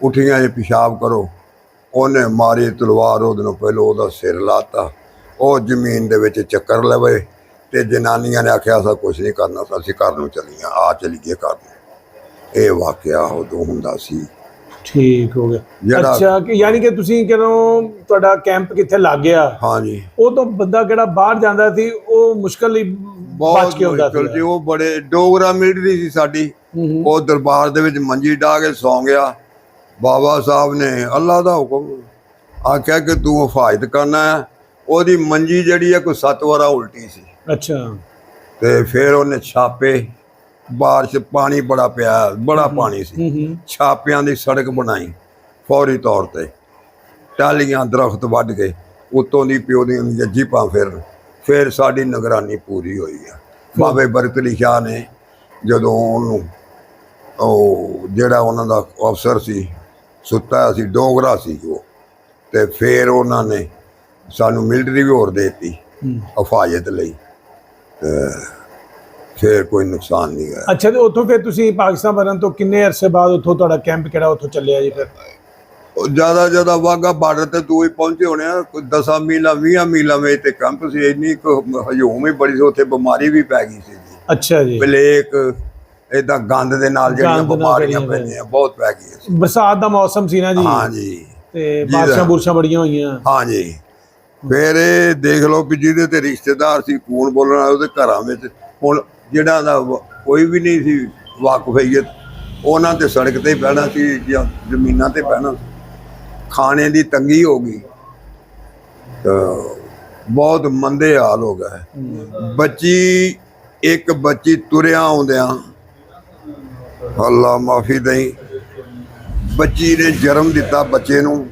ਉੱਠੀਆਂ ਜੇ, ਪਿਸ਼ਾਬ ਕਰੋ। ਉਹਨੇ ਮਾਰੀ ਤਲਵਾਰ, ਉਹਦੇ ਨੂੰ ਪਹਿਲਾਂ ਉਹਦਾ ਸਿਰ ਲਾਤਾ। ਉਹ ਜ਼ਮੀਨ ਦੇ ਵਿੱਚ ਚੱਕਰ ਲਵੇ ਤੇ ਜਨਾਨੀਆਂ ਨੇ ਆਖਿਆ ਅਸਾਂ ਕੁਛ ਨਹੀਂ ਕਰਨਾ, ਅਸੀਂ ਘਰ ਨੂੰ ਚੱਲੀਆਂ, ਆ ਚਲੀਏ ਘਰ ਨੂੰ। ਇਹ ਵਾਕਿਆ ਉਦੋਂ ਹੁੰਦਾ ਸੀ।
ਠੀਕ ਹੋ ਗਿਆ। ਅੱਛਾ, ਕਿ ਯਾਨੀ ਕਿ ਤੁਸੀਂ ਜਦੋਂ ਤੁਹਾਡਾ ਕੈਂਪ ਕਿੱਥੇ ਲੱਗ ਗਿਆ,
ਹਾਂਜੀ,
ਉਹ ਤੋਂ ਬੰਦਾ ਕਿਹੜਾ ਬਾਹਰ ਜਾਂਦਾ ਸੀ ਉਹ ਮੁਸ਼ਕਲ ਹੀ ਬਚ ਕੇ ਹੁੰਦਾ ਸੀ?
ਉਹ ਬੜੇ ਡੋਗਰਾ ਮਿਲਟਰੀ ਸੀ ਸਾਡੀ। ਉਹ ਦਰਬਾਰ ਦੇ ਵਿੱਚ ਮੰਜੀ ਢਾ ਕੇ ਸੌਂ ਗਿਆ। ਬਾਬਾ ਸਾਹਿਬ ਨੇ ਅੱਲਾ ਦਾ ਹੁਕਮ ਆਖਿਆ ਕਿ ਤੂੰ ਹਿਫਾਜ਼ਤ ਕਰਨਾ ਹੈ। ਉਹਦੀ ਮੰਜੀ ਜਿਹੜੀ ਹੈ ਕੋਈ 7 ਵਾਰਾ ਉਲਟੀ ਸੀ।
ਅੱਛਾ।
ਤੇ ਫਿਰ ਉਹਨੇ ਛਾਪੇ, ਬਾਰਿਸ਼ ਪਾਣੀ ਬੜਾ ਪਿਆ, ਬੜਾ ਪਾਣੀ ਸੀ, ਛਾਪਿਆਂ ਦੀ ਸੜਕ ਬਣਾਈ ਫੌਰੀ ਤੌਰ ਤੇ। ਟਾਹਲੀਆਂ ਦਰਖਤ ਵੱਢ ਕੇ ਉੱਤੋਂ ਦੀ ਪਿਓ ਦੀਆਂ ਜੀਪਾਂ ਫਿਰ ਸਾਡੀ ਨਿਗਰਾਨੀ ਪੂਰੀ ਹੋਈ ਆ। ਬਾਬੇ ਬਰਕਤ ਅਲੀ ਸ਼ਾਹ ਨੇ ਜਦੋਂ ਉਹਨੂੰ, ਉਹ ਜਿਹੜਾ ਉਹਨਾਂ ਦਾ ਅਫਸਰ ਸੀ ਸੁੱਤਾ ਸੀ, ਡੋਗਰਾ ਸੀ ਉਹ, ਤੇ ਫਿਰ ਉਹਨਾਂ ਨੇ ਸਾਨੂੰ ਮਿਲਟਰੀ ਵੀ ਹੋਰ ਦੇ ਦਿੱਤੀ ਹਿਫਾਜ਼ਤ ਲਈ, ਤੇ ਫਿਰ ਕੋਈ ਨੁਕਸਾਨ ਨਹੀਂ ਹੋਇਆ।
ਅੱਛਾ, ਤੇ ਉੱਥੋਂ ਫਿਰ ਤੁਸੀਂ ਪਾਕਿਸਤਾਨ ਬਣਨ ਤੋਂ ਕਿੰਨੇ ਅਰਸੇ ਬਾਅਦ ਉੱਥੋਂ ਤੁਹਾਡਾ ਕੈਂਪ ਕਿਹੜਾ ਉੱਥੋਂ ਚੱਲਿਆ ਜੀ? ਫਿਰ
ਜ਼ਿਆਦਾ ਵਾਹਗਾ ਬਾਰਡਰ ਤੇ ਤੂੰ ਹੀ ਪਹੁੰਚੇ ਹੋਣੇ ਆ, ਕੋਈ 10 ਮੀਲਾਂ 20 ਮੀਲਾਂ ਵਿੱਚ ਤੇ ਕੈਂਪ ਸੀ। ਇੰਨੀ ਹਜੂਮ ਹੀ ਬੜੀ ਸੀ, ਉੱਥੇ ਬਿਮਾਰੀ ਵੀ ਪੈ ਗਈ ਸੀ ਜੀ।
ਅੱਛਾ ਜੀ।
ਪਲੇਕ ਏਦਾਂ ਗੰਦ ਦੇ ਨਾਲ ਜਿਹੜੀਆਂ ਬਿਮਾਰੀਆਂ ਪੈਂਦੀਆਂ ਬਹੁਤ ਪੈ ਗਈਆਂ ਸੀ।
ਬਰਸਾਤ ਦਾ ਮੌਸਮ ਸੀ ਨਾ ਜੀ?
ਹਾਂਜੀ।
ਤੇ ਬਾਰਿਸ਼ਾਂ ਬੜੀਆਂ ਹੋਈਆਂ।
ਹਾਂਜੀ। ਫਿਰ ਇਹ ਦੇਖ ਲਓ ਵੀ ਜਿਹਦੇ ਤੇ ਰਿਸ਼ਤੇਦਾਰ ਸੀ, ਕੌਣ ਬੋਲਣਾ, ਉਹਦੇ ਘਰਾਂ ਵਿੱਚ ਹੁਣ ਜਿਹੜਾ ਦਾ ਕੋਈ ਵੀ ਨਹੀਂ ਸੀ ਵਾਕਫੀਅਤ, ਉਹਨਾਂ ਤੇ ਸੜਕ ਤੇ ਬਹਿਣਾ ਸੀ ਜਾਂ ਜ਼ਮੀਨਾਂ ਤੇ ਬਹਿਣਾ ਸੀ। ਖਾਣੇ ਦੀ ਤੰਗੀ ਹੋ ਗਈ, ਬਹੁਤ ਮੰਦੇ ਹਾਲ ਹੋ ਗਏ। ਇੱਕ ਬੱਚੀ ਤੁਰਿਆ ਆਉਂਦਿਆਂ, ਅੱਲਾ ਮਾਫੀ ਦੇਈ, ਬੱਚੀ ਨੇ ਜਨਮ ਦਿੱਤਾ ਬੱਚੇ ਨੂੰ,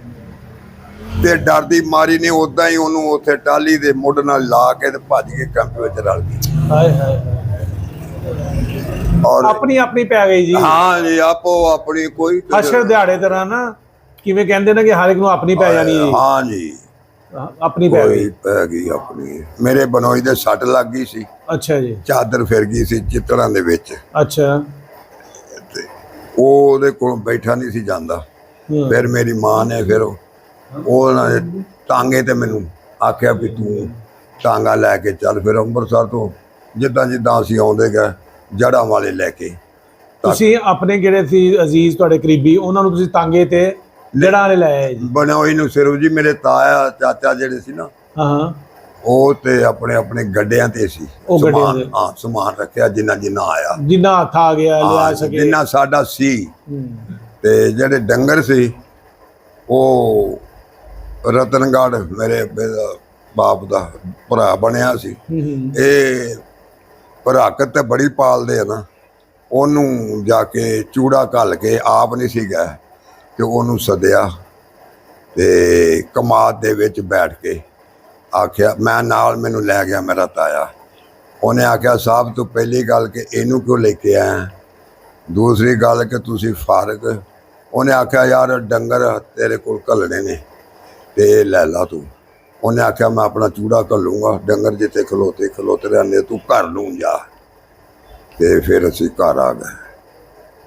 ਤੇ ਡਰਦੀ ਮਾਰੀ ਨੇ ਉਦਾਂ ਹੀ ਉਹਨੂੰ ਉੱਥੇ ਟਾਹਲੀ ਦੇ ਮੁੱਢ ਨਾਲ ਲਾ ਕੇ ਤੇ ਭੱਜ ਕੇ ਕੈਂਪ ਵਿੱਚ ਰਲ ਗਈ।
ਹਾਏ ਹਾਏ। ਔਰ ਆਪਣੀ ਪੈ ਗਈ ਜੀ?
ਹਾਂ ਜੀ, ਆਪੋ ਆਪਣੀ। ਕੋਈ
ਹਸ਼ਰ ਦਿਹਾੜੇ ਤਰ੍ਹਾਂ ਨਾ, ਕਿਵੇਂ ਕਹਿੰਦੇ ਨੇ ਕਿ ਹਰ ਇੱਕ ਨੂੰ ਆਪਣੀ ਪੈ ਜਾਣੀ ਹੈ।
ਹਾਂ ਜੀ,
ਆਪਣੀ ਪੈ
ਗਈ ਆਪਣੀ। ਮੇਰੇ ਬਨੋਈ ਦੇ ਸੱਟ ਲੱਗ ਗਈ ਸੀ। ਅੱਛਾ ਜੀ। ਚਾਦਰ ਫਿਰ ਗਈ ਸੀ ਚਿੱਤੜਾਂ ਦੇ ਵਿੱਚ।
ਅੱਛਾ।
ਤੇ ਉਹ ਉਹਦੇ ਕੋਲ ਬੈਠਾ ਨਹੀਂ ਸੀ ਜਾਂਦਾ। ਫਿਰ ਮੇਰੀ ਮਾਂ ਨੇ ਫਿਰ ਉਹਨਾਂ ਨੇ ਟਾਂਗੇ ਤੇ ਮੈਨੂੰ ਆਖਿਆ ਵੀ ਤੂੰ ਟਾਂਗਾ ਲੈ ਕੇ ਚੱਲ। ਫਿਰ ਅੰਮ੍ਰਿਤਸਰ ਤੋਂ ਜਿੱਦਾਂ ਅਸੀਂ ਆਉਂਦੇ ਗਏ ਜੜ੍ਹਾਂ ਵਾਲੇ ਲੈ ਕੇ।
ਤੁਸੀਂ ਆਪਣੇ ਜਿਹੜੇ ਸੀ ਅਜ਼ੀਜ਼ ਤੁਹਾਡੇ ਕਰੀਬੀ, ਉਹਨਾਂ ਨੂੰ ਤੁਸੀਂ ਟਾਂਗੇ ਤੇ ਜੜ੍ਹਾਂ ਵਾਲੇ ਲੈ ਆਏ ਜੀ?
ਬਨੋਈ ਨੂੰ ਸਿਰਫ ਜੀ ਮੇਰੇ ਤਾਇਆ ਚਾਚਾ ਜਿਹੜੇ ਸੀ ਨਾ,
ਹਾਂ,
ਉਹ ਤੇ ਆਪਣੇ ਗੱਡਿਆਂ ਤੇ ਸੀ। ਸਮਾਨ ਰੱਖਿਆ ਜਿੰਨਾ ਆਇਆ, ਜਿੰਨਾ
ਹੱਥ ਆ ਗਿਆ ਲਿਆ ਸਕੇ,
ਜਿੰਨਾ ਸਾਡਾ ਸੀ। ਤੇ ਜਿਹੜੇ ਡੰਗਰ ਸੀ ਉਹ ਰਤਨਗੜ੍ਹ ਮੇਰੇ ਬਾਪ ਦਾ ਭਰਾ ਬਣਿਆ ਸੀ। ਇਹ ਭਰਾਕਤ ਤੇ ਬੜੀ ਪਾਲਦੇ ਆ ਨਾ, ਉਹਨੂੰ ਜਾ ਕੇ ਚੂੜਾ ਘੱਲ ਕੇ ਆਪ ਨਹੀਂ ਸੀ ਗਏ ਤੇ ਉਹਨੂੰ ਸੱਦਿਆ ਤੇ ਕਮਾਦ ਦੇ ਵਿੱਚ ਬੈਠ ਕੇ ਆਖਿਆ, ਮੈਂ ਨਾਲ ਮੈਨੂੰ ਲੈ ਗਿਆ ਮੇਰਾ ਤਾਇਆ। ਉਹਨੇ ਆਖਿਆ ਸਭ ਤੋਂ ਪਹਿਲੀ ਗੱਲ ਕਿ ਇਹਨੂੰ ਕਿਉਂ ਲੈ ਕੇ ਆਇਆ, ਦੂਸਰੀ ਗੱਲ ਕਿ ਤੁਸੀਂ ਫਾਰਗ। ਉਹਨੇ ਆਖਿਆ ਯਾਰ ਡੰਗਰ ਤੇਰੇ ਕੋਲ ਘੱਲਣੇ ਨੇ ਤੇ ਲੈ ਲਾ ਤੂੰ। ਉਹਨੇ ਆਖਿਆ ਮੈਂ ਆਪਣਾ ਚੂੜਾ ਘੱਲੂੰਗਾ, ਡੰਗਰ ਜਿੱਥੇ ਖਲੋਤੇ ਰਹਿੰਦੇ, ਤੂੰ ਘਰ ਨੂੰ ਜਾ। ਤੇ ਫਿਰ ਅਸੀਂ ਘਰ ਆ ਗਏ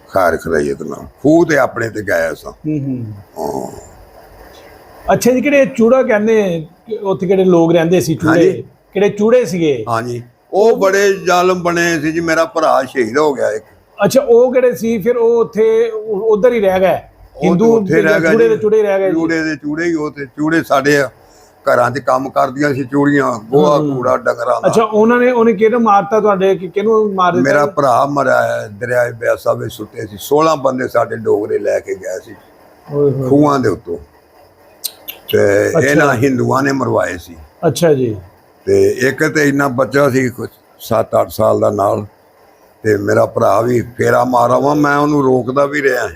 ਖੈਰ ਖਰਾਈਅਤ ਨਾਲ। ਖੂਹ ਤੇ ਆਪਣੇ ਤੇ ਗਏ ਸਾਂ। ਹਾਂ।
ਅੱਛਾ ਜੀ, ਕਿਹੜੇ ਚੂੜਾ ਕਹਿੰਦੇ ਉੱਥੇ ਕਿਹੜੇ ਲੋਕ ਰਹਿੰਦੇ ਸੀ, ਚੂੜੇ
ਹਾਂਜੀ।
ਕਿਹੜੇ ਚੂੜੇ ਸੀਗੇ?
ਹਾਂਜੀ, ਉਹ ਬੜੇ ਜ਼ਾਲਮ ਬਣੇ ਸੀ ਜੀ। ਮੇਰਾ ਭਰਾ ਸ਼ਹੀਦ ਹੋ ਗਿਆ ਇੱਕ।
ਅੱਛਾ, ਉਹ ਕਿਹੜੇ ਸੀ ਫਿਰ? ਉਹ ਉੱਥੇ ਉਧਰ ਹੀ ਰਹਿ ਗਏ, ਹਿੰਦੂ
ਉੱਥੇ ਰਹਿ ਗਿਆ
ਚੂੜੇ
ਜੀ।
ਦੇ ਚੂੜੇ ਰਹਿ ਗਏ ਜੀ।
ਚੂੜੇ ਦੇ ਚੂੜੇ ਹੀ। ਉਹ ਤੇ ਚੂੜੇ ਸਾਡੇ ਘਰਾਂ 'ਚ ਕੰਮ ਕਰਦੀਆਂ ਸੀ, ਚੂੜੀਆਂ, ਗੋਹਾ ਕੂੜਾ ਡੰਗਰਾਂ ਦਾ।
ਅੱਛਾ, ਉਹਨੇ ਕਿਹਨੂੰ ਮਾਰਤਾ ਤੁਹਾਡੇ, ਕਿਹਨੂੰ ਮਾਰ ਦਿੱਤਾ?
ਮੇਰਾ ਭਰਾ ਮਰਿਆ ਹੈ, ਦਰਿਆਏ ਬਿਆਸਾ ਵਿੱਚ ਸੁੱਟੇ ਸੀ। 16 ਬੰਦੇ ਸਾਡੇ ਡੋਗਰੇ ਲੈ ਕੇ ਗਏ ਸੀ
ਓਏ ਹੋਏ।
ਖੂਹਾਂ ਦੇ ਉੱਤੋਂ, ਤੇ ਇਹਨਾਂ ਹਿੰਦੂਆਂ ਨੇ ਮਰਵਾਏ ਸੀ।
ਅੱਛਾ ਜੀ।
ਤੇ ਇੱਕ ਤੇ ਇੰਨਾ ਬੱਚਾ ਸੀ ਕੁਛ 7-8 ਸਾਲ ਦਾ ਨਾਲ, ਤੇ ਮੇਰਾ ਭਰਾ ਵੀ ਫੇਰਾ ਮਾਰਾ ਵਾ। ਮੈਂ ਉਹਨੂੰ ਰੋਕਦਾ ਵੀ ਰਿਹਾ,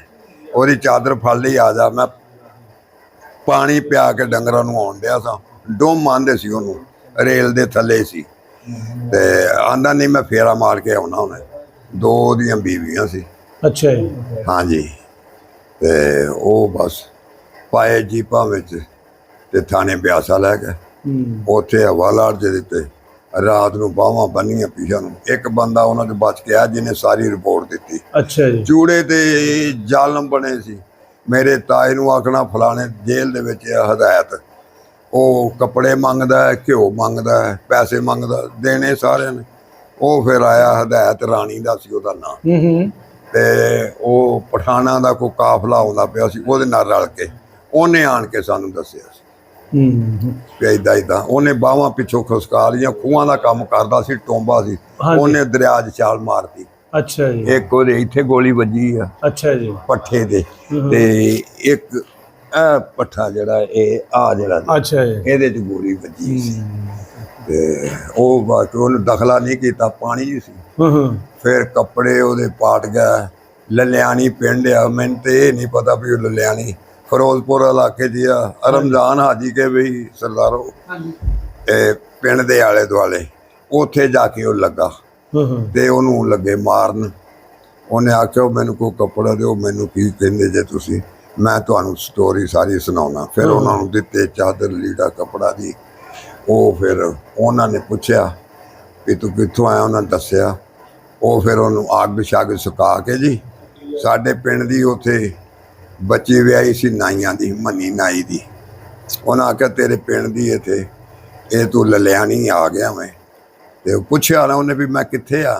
ਉਹਦੀ ਚਾਦਰ ਫੜ ਲਈ, ਆ ਜਾ। ਮੈਂ ਪਾਣੀ ਪਿਆ ਕੇ ਡੰਗਰਾਂ ਨੂੰ ਆਉਣ ਡਿਆ ਸਾਂ। ਡੋਮ ਆਂਦੇ ਸੀ ਉਹਨੂੰ, ਰੇਲ ਦੇ ਥੱਲੇ ਸੀ। ਤੇ ਆਂਦਾ ਨਹੀਂ ਮੈਂ ਫੇਰਾ ਮਾਰ ਕੇ ਆਉਣਾ ਉਹਨੇ। 2 ਉਹਦੀਆਂ ਬੀਵੀਆਂ ਸੀ।
ਅੱਛਾ ਜੀ।
ਹਾਂਜੀ। ਤੇ ਉਹ ਬਸ ਪਾਏ ਜੀਪਾਂ ਵਿੱਚ ਤੇ ਥਾਣੇ ਬਿਆਸਾ ਲੈ ਗਏ। ਉੱਥੇ ਹਵਾਲਾਤ ਦੇ ਦਿੱਤੇ। ਰਾਤ ਨੂੰ ਬਾਹਾਂ ਬੰਨੀਆਂ ਪਿਛਾਂ ਨੂੰ। ਇੱਕ ਬੰਦਾ ਉਹਨਾਂ ਤੋਂ ਬਚ ਕੇ ਆਇਆ ਜਿਹਨੇ ਸਾਰੀ ਰਿਪੋਰਟ ਦਿੱਤੀ।
ਅੱਛਾ ਜੀ।
ਚੂੜੇ ਤੇ ਜ਼ਾਲਮ ਬਣੇ ਸੀ। ਮੇਰੇ ਤਾਏ ਨੂੰ ਆਖਣਾ ਫਲਾਣੇ ਜੇਲ੍ਹ ਦੇ ਵਿੱਚ ਹਦਾਇਤ, ਉਹ ਕੱਪੜੇ ਮੰਗਦਾ ਹੈ, ਘਿਓ ਮੰਗਦਾ ਹੈ, ਪੈਸੇ ਮੰਗਦਾ, ਦੇਣੇ ਸਾਰਿਆਂ ਨੇ। ਉਹ ਫਿਰ ਆਇਆ, ਹਦਾਇਤ ਰਾਣੀ ਦਾ ਸੀ ਉਹਦਾ ਨਾਂ। ਤੇ ਉਹ ਪਠਾਨਾਂ ਦਾ ਕੋਈ ਕਾਫਲਾ ਆਉਂਦਾ ਪਿਆ ਸੀ, ਉਹਦੇ ਨਾਲ ਰਲ ਕੇ ਉਹਨੇ ਆਣ ਕੇ ਸਾਨੂੰ ਦੱਸਿਆ ਸੀ ਕਿ ਇੱਦਾਂ ਉਹਨੇ ਬਾਹਾਂ ਪਿੱਛੋਂ ਖੁਸਕਾ ਲਈਆਂ। ਖੂਹਾਂ ਦਾ ਕੰਮ ਕਰਦਾ ਸੀ, ਟੋਂਬਾ ਸੀ। ਉਹਨੇ ਦਰਿਆ 'ਚ ਛਾਲ ਮਾਰਤੀ।
ਅੱਛਾ ਜੀ।
ਇੱਕ ਉਹਦੇ ਇੱਥੇ ਗੋਲੀ ਵੱਜੀ ਆ,
ਅੱਛਾ ਜੀ,
ਪੱਠੇ ਦੇ, ਤੇ ਇੱਕ ਇਹ ਪੱਠਾ ਜਿਹੜਾ ਇਹ ਆ ਜਿਹੜਾ
ਅੱਛਾ ਜੀ,
ਇਹਦੇ 'ਚ ਗੋਲੀ ਵੱਜੀ ਸੀ। ਤੇ ਉਹ ਬਾਅਦ ਉਹਨੂੰ ਦਖਲਾ ਨਹੀਂ ਕੀਤਾ, ਪਾਣੀ ਹੀ ਸੀ। ਫਿਰ ਕੱਪੜੇ ਉਹਦੇ ਪਾਟ ਗਏ। ਲਲਿਆਣੀ ਪਿੰਡ ਆ, ਮੈਨੂੰ ਤੇ ਇਹ ਨਹੀਂ ਪਤਾ ਵੀ ਉਹ ਲਲਿਆਣੀ ਫਿਰੋਜ਼ਪੁਰ ਇਲਾਕੇ 'ਚ ਆ। ਰਮਜ਼ਾਨ ਹਾਜੀ ਕੇ ਵੀ ਸਰਦਾਰੋ ਇਹ ਪਿੰਡ ਦੇ ਆਲੇ ਦੁਆਲੇ, ਉੱਥੇ ਜਾ ਕੇ ਉਹ ਲੱਗਾ ਤੇ ਉਹਨੂੰ ਲੱਗੇ ਮਾਰਨ। ਉਹਨੇ ਆਖਿਆ ਮੈਨੂੰ ਕੋਈ ਕੱਪੜਾ ਦਿਓ। ਮੈਨੂੰ ਕੀ ਕਹਿੰਦੇ ਜੇ ਤੁਸੀਂ, ਮੈਂ ਤੁਹਾਨੂੰ ਸਟੋਰੀ ਸਾਰੀ ਸੁਣਾਉਣਾ। ਫਿਰ ਉਹਨਾਂ ਨੂੰ ਦਿੱਤੇ ਚਾਦਰ, ਲੀੜਾ, ਕੱਪੜਾ ਜੀ। ਉਹ ਫਿਰ ਉਹਨਾਂ ਨੇ ਪੁੱਛਿਆ ਵੀ ਤੂੰ ਕਿੱਥੋਂ ਆਇਆ, ਉਹਨਾਂ ਨੇ ਦੱਸਿਆ। ਉਹ ਫਿਰ ਉਹਨੂੰ ਅੱਗ ਸ਼ੱਗ ਸੁਕਾ ਕੇ ਜੀ, ਸਾਡੇ ਪਿੰਡ ਦੀ ਉੱਥੇ ਬੱਚੀ ਵਿਆਹੀ ਸੀ ਨਾਈਆਂ ਦੀ, ਮੰਨੀ ਨਾਈ ਦੀ। ਉਹਨਾਂ ਆਖਿਆ ਤੇਰੇ ਪਿੰਡ ਦੀ ਇੱਥੇ ਇਹ ਤੂੰ ਲਲਿਆਣੀ ਆ ਗਿਆ ਮੈਂ। ਤੇ ਪੁੱਛਿਆ ਨਾ ਉਹਨੇ ਵੀ ਮੈਂ ਕਿੱਥੇ ਆ।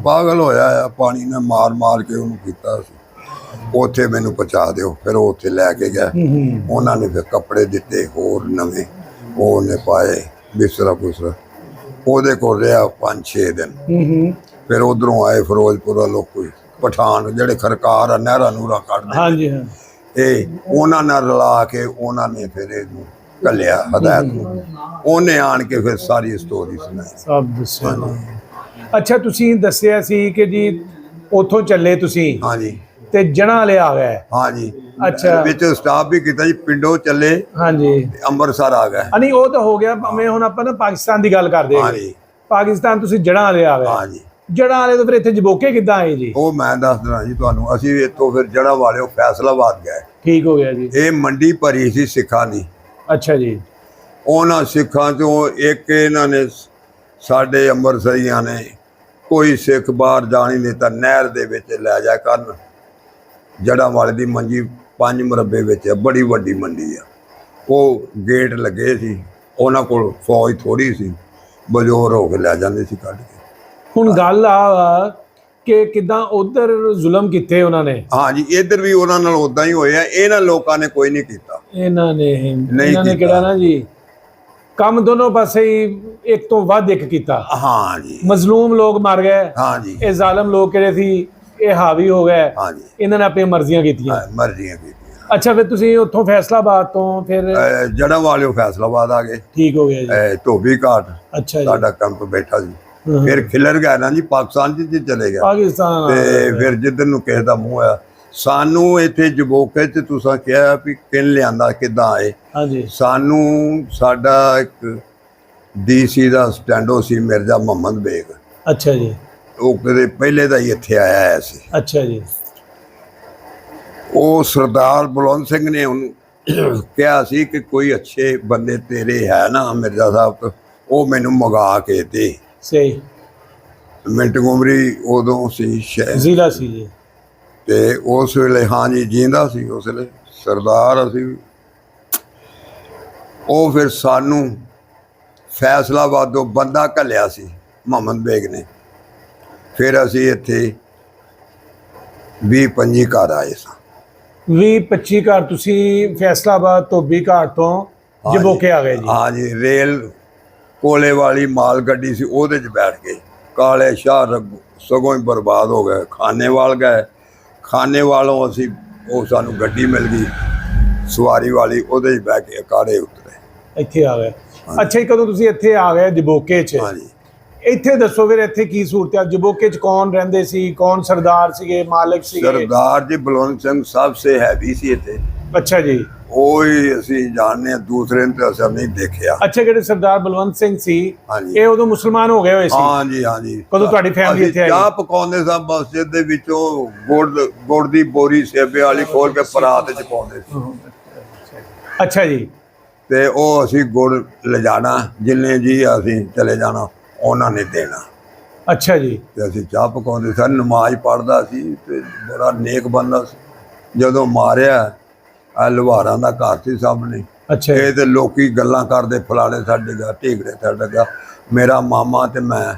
ਪਾਗਲ ਹੋਇਆ ਆ, ਪਾਣੀ ਨੇ ਮਾਰ ਮਾਰ ਕੇ ਉਹਨੂੰ ਕੀਤਾ ਸੀ। ਉੱਥੇ ਮੈਨੂੰ ਪਹੁੰਚਾ ਦਿਓ। ਫਿਰ ਉਹ ਉੱਥੇ ਲੈ ਕੇ ਗਏ। ਉਹਨਾਂ ਨੇ ਫਿਰ ਕੱਪੜੇ ਦਿੱਤੇ ਹੋਰ ਨਵੇਂ, ਉਹ ਉਹਨੇ ਪਾਏ, ਬਿਸਤਰਾ ਬੁਸਰਾ। ਉਹਦੇ ਕੋਲ ਰਿਹਾ 5-6 ਦਿਨ। ਫਿਰ ਉਧਰੋਂ ਆਏ ਫਿਰੋਜ਼ਪੁਰ ਵੱਲੋਂ ਕੋਈ ਪਠਾਨ, ਜਿਹੜੇ ਖਰਕਾਰ ਆ, ਨਹਿਰਾਂ ਨੂਰਾਂ ਕੱਢਦੇ।
ਹਾਂਜੀ ਹਾਂ।
ਇਹ ਉਹਨਾਂ ਨਾਲ ਰਲਾ ਕੇ ਉਹਨਾਂ ਨੇ ਫਿਰ ਇਹਨੂੰ ਘੱਲਿਆ ਹਦਾਇਤ ਨੂੰ। ਉਹਨੇ ਆਣ ਕੇ ਫਿਰ ਸਾਰੀ ਸਟੋਰੀ ਸੁਣਾਈ।
ਸਭ ਦੱਸਿਆ। ਅੱਛਾ, ਤੁਸੀਂ ਦੱਸਿਆ ਸੀ ਕਿ ਜੀ ਉੱਥੋਂ ਚੱਲੇ ਤੁਸੀਂ
ਹਾਂਜੀ
ਤੇ ਜਣਾ ਵਾਲੇ ਆ ਗਏ।
ਹਾਂਜੀ।
ਅੱਛਾ।
ਵਿੱਚ ਸਟਾਫ ਵੀ ਕੀਤਾ ਜੀ, ਪਿੰਡੋਂ ਚੱਲੇ
ਹਾਂਜੀ।
ਤੇ ਅੰਮ੍ਰਿਤਸਰ ਆ ਗਏ।
ਨਹੀਂ, ਉਹ ਤਾਂ ਹੋ ਗਿਆ। ਭਾਵੇਂ ਹੁਣ ਆਪਾਂ ਨਾ ਪਾਕਿਸਤਾਨ ਦੀ ਗੱਲ ਕਰਦੇ ਹਾਂ।
ਹਾਂਜੀ
ਪਾਕਿਸਤਾਨ ਤੁਸੀਂ ਜਣਾ ਵਾਲੇ ਆ ਗਏ।
ਹਾਂਜੀ।
ਜੜਾ ਵਾਲੇ ਤੋਂ ਫਿਰ ਇੱਥੇ ਜਬੋਕੇ ਕਿੱਦਾਂ ਆਏ ਜੀ?
ਉਹ ਮੈਂ ਦੱਸ ਦਿੰਦਾ ਜੀ ਤੁਹਾਨੂੰ। ਅਸੀਂ ਇੱਥੋਂ ਫਿਰ ਜੜਾ ਵਾਲਿਓ ਫੈਸਲਾਬਾਦ ਗਏ।
ਠੀਕ ਹੋ ਗਿਆ ਜੀ।
ਇਹ ਮੰਡੀ ਭਰੀ ਸੀ ਸਿੱਖਾਂ ਦੀ।
ਅੱਛਾ ਜੀ।
ਉਹਨਾਂ ਸਿੱਖਾਂ ਚੋਂ ਇੱਕ ਇਹਨਾਂ ਨੇ, ਸਾਡੇ ਅੰਮ੍ਰਿਤਸਰੀਆਂ ਨੇ, ਕੋਈ ਸਿੱਖ ਬਾਹਰ ਜਾਣ ਹੀ ਨਹੀਂ ਦਿੱਤਾ। ਨਹਿਰ ਦੇ ਵਿੱਚ ਲੈ ਜਾ ਕਰਨ। ਜੜ੍ਹਾਂ ਵਾਲੇ ਦੀ ਮੰਜੀ 5 ਮੁਰੱਬੇ ਵਿੱਚ ਆ, ਬੜੀ ਵੱਡੀ ਮੰਡੀ ਆ। ਉਹ ਗੇਟ ਲੱਗੇ ਸੀ, ਉਹਨਾਂ ਕੋਲ ਫੌਜ ਥੋੜੀ ਸੀ, ਬਜ਼ੋਰ ਹੋ ਕੇ ਲੈ ਜਾਂਦੇ ਸੀ ਕੱਢ ਕੇ।
ਹੁਣ ਗੱਲ ਆ ਕਿ ਕਿਦਾਂ ਉਧਰ ਜ਼ੁਲਮ ਕੀਤੇ ਉਹਨਾਂ ਨੇ।
ਹਾਂਜੀ, ਇੱਧਰ ਵੀ ਉਹਨਾਂ ਨਾਲ ਉਦਾਂ ਹੀ ਹੋਇਆ। ਇਹਨਾਂ ਲੋਕਾਂ ਨੇ ਕੋਈ ਨਹੀਂ ਕੀਤਾ।
ਇਹਨਾਂ ਨੇ ਕਿਹੜਾ ਨਾ ਜੀ ਕੰਮ ਦੋਨੋਂ ਪਾਸੇ ਹੀ ਇੱਕ ਤੋਂ ਵੱਧ ਇੱਕ ਕੀਤਾ।
ਹਾਂਜੀ।
ਮਜ਼ਲੂਮ ਲੋਕ ਮਰ ਗਏ।
ਹਾਂਜੀ।
ਇਹ ਜ਼ਾਲਮ ਲੋਕ ਕਿਹੜੇ ਸੀ, ਇਹ ਹਾਵੀ ਹੋ ਗਏ।
ਹਾਂਜੀ।
ਇਹਨਾਂ ਨੇ ਆਪਣੀਆਂ ਮਰਜ਼ੀਆਂ ਕੀਤੀਆਂ।
ਮਰਜ਼ੀਆਂ ਕੀਤੀਆਂ।
ਅੱਛਾ, ਫਿਰ ਤੁਸੀਂ ਉੱਥੋਂ ਫੈਸਲਾਬਾਦ ਤੋਂ ਫਿਰ
ਜੜ੍ਹਾਂ ਵਾਲਿਓ ਫੈਸਲਾਬਾਦ ਆ ਗਏ।
ਠੀਕ ਹੋ ਗਿਆ ਜੀ।
ਧੋਬੀ ਘਾਟ
ਅੱਛਾ ਜੀ।
ਸਾਡਾ ਕੈਂਪ ਬੈਠਾ ਸੀ। ਫਿਰ ਖਿਲਰ ਗਿਆ ਨਾ ਜੀ, ਪਾਕਿਸਤਾਨ ਚ ਚਲੇ ਗਿਆ।
ਪਾਕਿਸਤਾਨ
ਤੇ ਫਿਰ ਜਿੱਧਰ ਨੂੰ ਕਿਸੇ ਦਾ ਮੂੰਹ ਆ, ਸਾਨੂੰ ਇੱਥੇ ਜਬੋਕੇ 'ਚ ਤੁਸੀਂ ਕਿਹਾ ਵੀ ਕਿਨ ਲਿਆਂਦਾ ਕਿੱਦਾਂ ਆਏ।
ਹਾਂਜੀ
ਸਾਨੂੰ ਸਾਡਾ ਇੱਕ ਡੀਸੀ ਦਾ ਸਟੈਂਡੋ ਸੀ ਮਿਰਜ਼ਾ ਮੁਹੰਮਦ ਬੇਗ,
ਅੱਛਾ ਜੀ
ਉਹ ਕਦੇ ਪਹਿਲੇ ਦਾ ਹੀ ਇੱਥੇ ਆਇਆ ਹੋਇਆ ਸੀ।
ਅੱਛਾ ਜੀ
ਉਹ ਸਰਦਾਰ ਬਲਵੰਤ ਸਿੰਘ ਨੇ ਉਹਨੂੰ ਕਿਹਾ ਸੀ ਕਿ ਕੋਈ ਅੱਛੇ ਬੰਦੇ ਤੇਰੇ ਹੈ ਨਾ ਮਿਰਜ਼ਾ ਸਾਹਿਬ ਤੋਂ, ਉਹ ਮੈਨੂੰ ਮੰਗਾ ਕੇ ਦੇ।
ਸਹੀ
ਮਿੰਟਗੋਮਰੀ ਉਦੋਂ ਸੀ
ਜ਼ਿਲ੍ਹਾ ਸੀ ਜੀ।
ਤੇ ਉਸ ਵੇਲੇ ਹਾਂਜੀ ਜਿੰਦਾ ਸੀ ਉਸ ਵੇਲੇ ਸਰਦਾਰ ਅਸੀਂ। ਉਹ ਫਿਰ ਸਾਨੂੰ ਫੈਸਲਾਬਾਦੋਂ ਬੰਦਾ ਘੱਲਿਆ ਸੀ ਮੁਹੰਮਦ ਬੇਗ ਨੇ। ਫਿਰ ਅਸੀਂ ਇੱਥੇ 20-25 ਘਰ ਆਏ ਸਾਂ।
20-25 ਘਰ ਤੁਸੀਂ ਫੈਸਲਾਬਾਦ ਧੋਬੀ ਘਾਟ ਤੋਂ ਜਬੋਕੇ ਆ ਗਏ ਜੀ।
ਹਾਂਜੀ ਰੇਲ ਕੋਲੇ ਵਾਲੀ ਮਾਲ ਗੱਡੀ ਸੀ, ਉਹਦੇ 'ਚ ਬੈਠ ਕੇ ਕਾਲੇ ਸ਼ਾਹ ਸਗੋਂ ਹੀ ਬਰਬਾਦ ਹੋ ਗਏ। ਖਾਨੇਵਾਲ ਗਏ, ਖਾਨੇਵਾਲੋਂ ਅਸੀਂ ਉਹ ਸਾਨੂੰ ਗੱਡੀ ਮਿਲ ਗਈ ਸਵਾਰੀ ਵਾਲੀ, ਉਹਦੇ 'ਚ ਬਹਿ ਕੇ ਕਾਲੇ ਉਤਰੇ
ਇੱਥੇ ਆ ਗਏ। ਅੱਛਾ ਜੀ, ਕਦੋਂ ਤੁਸੀਂ ਇੱਥੇ ਆ ਗਏ ਜਬੋਕੇ 'ਚ,
ਹਾਂਜੀ
ਇੱਥੇ ਦੱਸੋ ਫਿਰ ਇੱਥੇ ਕੀ ਸੂਰਤ ਹੈ? ਜਬੋਕੇ 'ਚ ਕੌਣ ਰਹਿੰਦੇ ਸੀ, ਕੌਣ ਸਰਦਾਰ ਸੀਗੇ, ਮਾਲਕ ਸੀਗੇ?
ਸਰਦਾਰ ਜੀ ਬਲਵੰਤ ਸਿੰਘ ਸਭ ਸੇ ਹੈਵੀ ਸੀ ਇੱਥੇ।
ਅੱਛਾ ਜੀ
ਉਹ ਹੀ ਅਸੀਂ ਜਾਣਦੇ ਹਾਂ, ਦੂਸਰੇ ਨੂੰ ਤਾਂ ਅਸੀਂ ਨਹੀਂ ਦੇਖਿਆ।
ਅੱਛਾ, ਜਿਹੜੇ ਸਰਦਾਰ ਬਲਵੰਤ ਸਿੰਘ ਸੀ
ਹਾਂਜੀ
ਇਹ ਉਦੋਂ ਮੁਸਲਮਾਨ ਹੋ ਗਏ ਹੋਏ ਸੀ?
ਹਾਂਜੀ ਹਾਂਜੀ।
ਕਦੋਂ ਤੁਹਾਡੀ ਫੈਮਿਲੀ ਇੱਥੇ ਆਈ?
ਚਾਹ ਪਕਾਉਂਦੇ ਸਾਂ ਮਸਜਿਦ ਦੇ ਵਿੱਚੋਂ, ਗੁੜ ਦੀ ਬੋਰੀ ਸੇਬੇ ਵਾਲੀ ਖੋਲ ਕੇ ਪਰਾਤ 'ਚ ਪਾਉਂਦੇ ਸੀ।
ਅੱਛਾ ਜੀ
ਤੇ ਉਹ ਅਸੀਂ ਗੁੜ ਲਿਜਾਣਾ, ਜਿੰਨੇ ਜੀ ਅਸੀਂ ਚਲੇ ਜਾਣਾ ਉਹਨਾਂ ਨੇ ਦੇਣਾ।
ਅੱਛਾ ਜੀ
ਤੇ ਅਸੀਂ ਚਾਹ ਪਕਾਉਂਦੇ ਸਾਂ, ਨਮਾਜ਼ ਪੜ੍ਹਦਾ ਸੀ ਤੇ ਬੜਾ ਨੇਕ ਬੰਦਾ ਸੀ। ਜਦੋਂ ਮਾਰਿਆ ਆ ਲੁਹਾਰਾਂ ਦਾ ਘਰ ਸੀ ਸਾਹਮਣੇ,
ਅੱਛਾ
ਇਹ ਤੇ ਲੋਕੀ ਗੱਲਾਂ ਕਰਦੇ ਫਲਾਣੇ ਸਾਡੇ ਗਾ ਢੀਗੜੇ ਸਾਡੇ ਗਾ। ਮੇਰਾ ਮਾਮਾ ਤੇ ਮੈਂ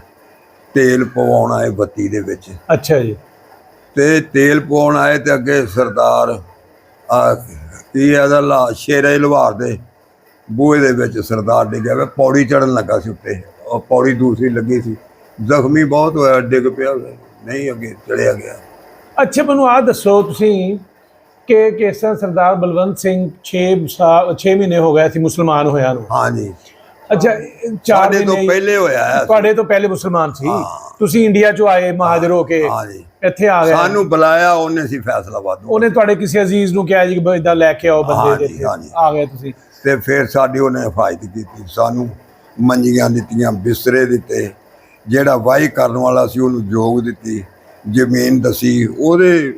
ਤੇਲ ਪਵਾਉਣ ਆਏ ਬੱਤੀ ਦੇ ਵਿੱਚ,
ਅੱਛਾ ਜੀ
ਤੇ ਤੇਲ ਪਵਾਉਣ ਆਏ ਤੇ ਅੱਗੇ ਸਰਦਾਰ ਕੀ ਇਹਦਾ ਸ਼ੇਰੇ ਲੁਹਾਰ ਦੇ ਬੂਹੇ ਦੇ ਵਿੱਚ ਸਰਦਾਰ ਡਿੱਗਿਆ ਵਾ, ਪੌੜੀ ਚੜਨ ਲੱਗਾ ਸੀ ਉੱਤੇ, ਉਹ ਪੌੜੀ ਦੂਸਰੀ ਲੱਗੀ ਸੀ, ਜ਼ਖਮੀ ਬਹੁਤ ਹੋਇਆ, ਡਿੱਗ ਪਿਆ, ਨਹੀਂ ਅੱਗੇ ਚੜਿਆ ਗਿਆ।
ਅੱਛਾ, ਮੈਨੂੰ ਆਹ ਦੱਸੋ ਤੁਸੀਂ ਕਿ ਕਿਸ ਤਰ੍ਹਾਂ ਸਰਦਾਰ ਬਲਵੰਤ ਸਿੰਘ 6 ਮਹੀਨੇ ਹੋ ਗਏ ਸੀ ਮੁਸਲਮਾਨ ਹੋਇਆ ਨੂੰ?
ਹਾਂਜੀ
ਅੱਛਾ, 4
ਸਾਡੇ ਤੋਂ
ਮਹੀਨੇ
ਪਹਿਲੇ ਹੋਇਆ ਹੈ।
ਤੁਹਾਡੇ ਤੋਂ ਪਹਿਲੇ ਮੁਸਲਮਾਨ ਸੀ ਤੁਸੀਂ? ਇੰਡੀਆ ਚੋਂ ਆਏ ਮਹਾਜਰ ਹੋ ਕੇ
ਹਾਂਜੀ
ਇੱਥੇ ਆ ਗਏ?
ਸਾਨੂੰ ਬੁਲਾਇਆ ਉਹਨੇ ਸੀ ਫੈਸਲਾਬਾਦ ਨੂੰ।
ਉਹਨੇ ਤੁਹਾਡੇ ਕਿਸੇ ਅਜ਼ੀਜ਼ ਨੂੰ ਕਿਹਾ ਜੀ ਕਿ ਇਦਾਂ ਲੈ ਕੇ ਆਓ ਬੰਦੇ ਦੇ ਇੱਥੇ?
ਹਾਂਜੀ।
ਆ ਗਏ ਤੁਸੀਂ?
ਤੇ ਫਿਰ ਸਾਡੀ ਉਹਨੇ ਹਿਫਾਜ਼ਤ ਕੀਤੀ, ਸਾਨੂੰ ਮੰਜੀਆਂ ਦਿੱਤੀਆਂ, ਬਿਸਤਰੇ ਦਿੱਤੇ, ਜਿਹੜਾ ਵਾਹੀ ਕਰਨ ਵਾਲਾ ਸੀ ਉਹਨੂੰ ਜੋਗ ਦਿੱਤੀ, ਜ਼ਮੀਨ ਦੱਸੀ। ਉਹਦੇ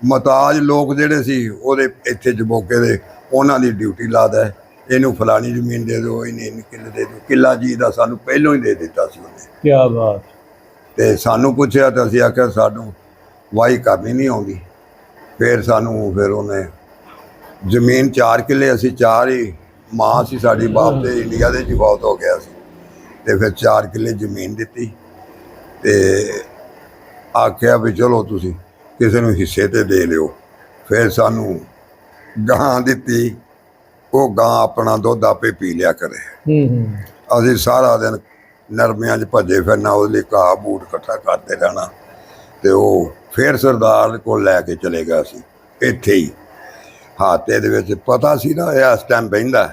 ਮਤਾਜ ਲੋਕ ਜਿਹੜੇ ਸੀ ਉਹਦੇ ਇੱਥੇ ਜਬੋਕੇ ਦੇ, ਉਹਨਾਂ ਦੀ ਡਿਊਟੀ ਲਾਦਾ, ਇਹਨੂੰ ਫਲਾਣੀ ਜ਼ਮੀਨ ਦੇ ਦਿਓ, ਇਹਨੇ ਕਿੱਲੇ ਦੇ ਦਿਓ। ਕਿੱਲਾ ਜੀ ਦਾ ਸਾਨੂੰ ਪਹਿਲੋਂ ਹੀ ਦੇ ਦਿੱਤਾ ਸੀ ਉਹਨੇ।
ਕੀ ਬਾਤ।
ਤੇ ਸਾਨੂੰ ਪੁੱਛਿਆ ਤਾਂ ਅਸੀਂ ਆਖਿਆ ਸਾਨੂੰ ਵਾਹੀ ਕਰਨੀ ਨਹੀਂ ਆਉਂਦੀ। ਫਿਰ ਉਹਨੇ ਜ਼ਮੀਨ 4 ਕਿੱਲੇ, ਅਸੀਂ 4 ਹੀ, ਮਾਂ ਸੀ ਸਾਡੀ, ਬਾਪ ਤੇ ਇੰਡੀਆ ਦੇ 'ਚ ਬਹੁਤ ਹੋ ਗਿਆ ਸੀ, ਤੇ ਫਿਰ 4 ਕਿੱਲੇ ਜ਼ਮੀਨ ਦਿੱਤੀ ਤੇ ਆਖਿਆ ਵੀ ਚਲੋ ਤੁਸੀਂ ਕਿਸੇ ਨੂੰ ਹਿੱਸੇ ਤੇ ਦੇ ਲਿਓ। ਫਿਰ ਸਾਨੂੰ ਗਾਂ ਦਿੱਤੀ, ਉਹ ਗਾਂ ਆਪਣਾ ਦੁੱਧ ਆਪੇ ਪੀ ਲਿਆ ਕਰੇ। ਅਸੀਂ ਸਾਰਾ ਦਿਨ ਨਰਮਿਆਂ 'ਚ ਭੱਜੇ ਫਿਰਨਾ, ਉਹਦੇ ਲਈ ਘਾਹ ਬੂਟ ਇਕੱਠਾ ਕਰਦੇ ਰਹਿਣਾ। ਤੇ ਉਹ ਫਿਰ ਸਰਦਾਰ ਕੋਲ ਲੈ ਕੇ ਚਲੇ ਗਿਆ ਸੀ, ਇੱਥੇ ਹੀ ਹਾਤੇ ਦੇ ਵਿੱਚ ਪਤਾ ਸੀ ਨਾ ਇਹ ਇਸ ਟਾਈਮ ਬਹਿੰਦਾ।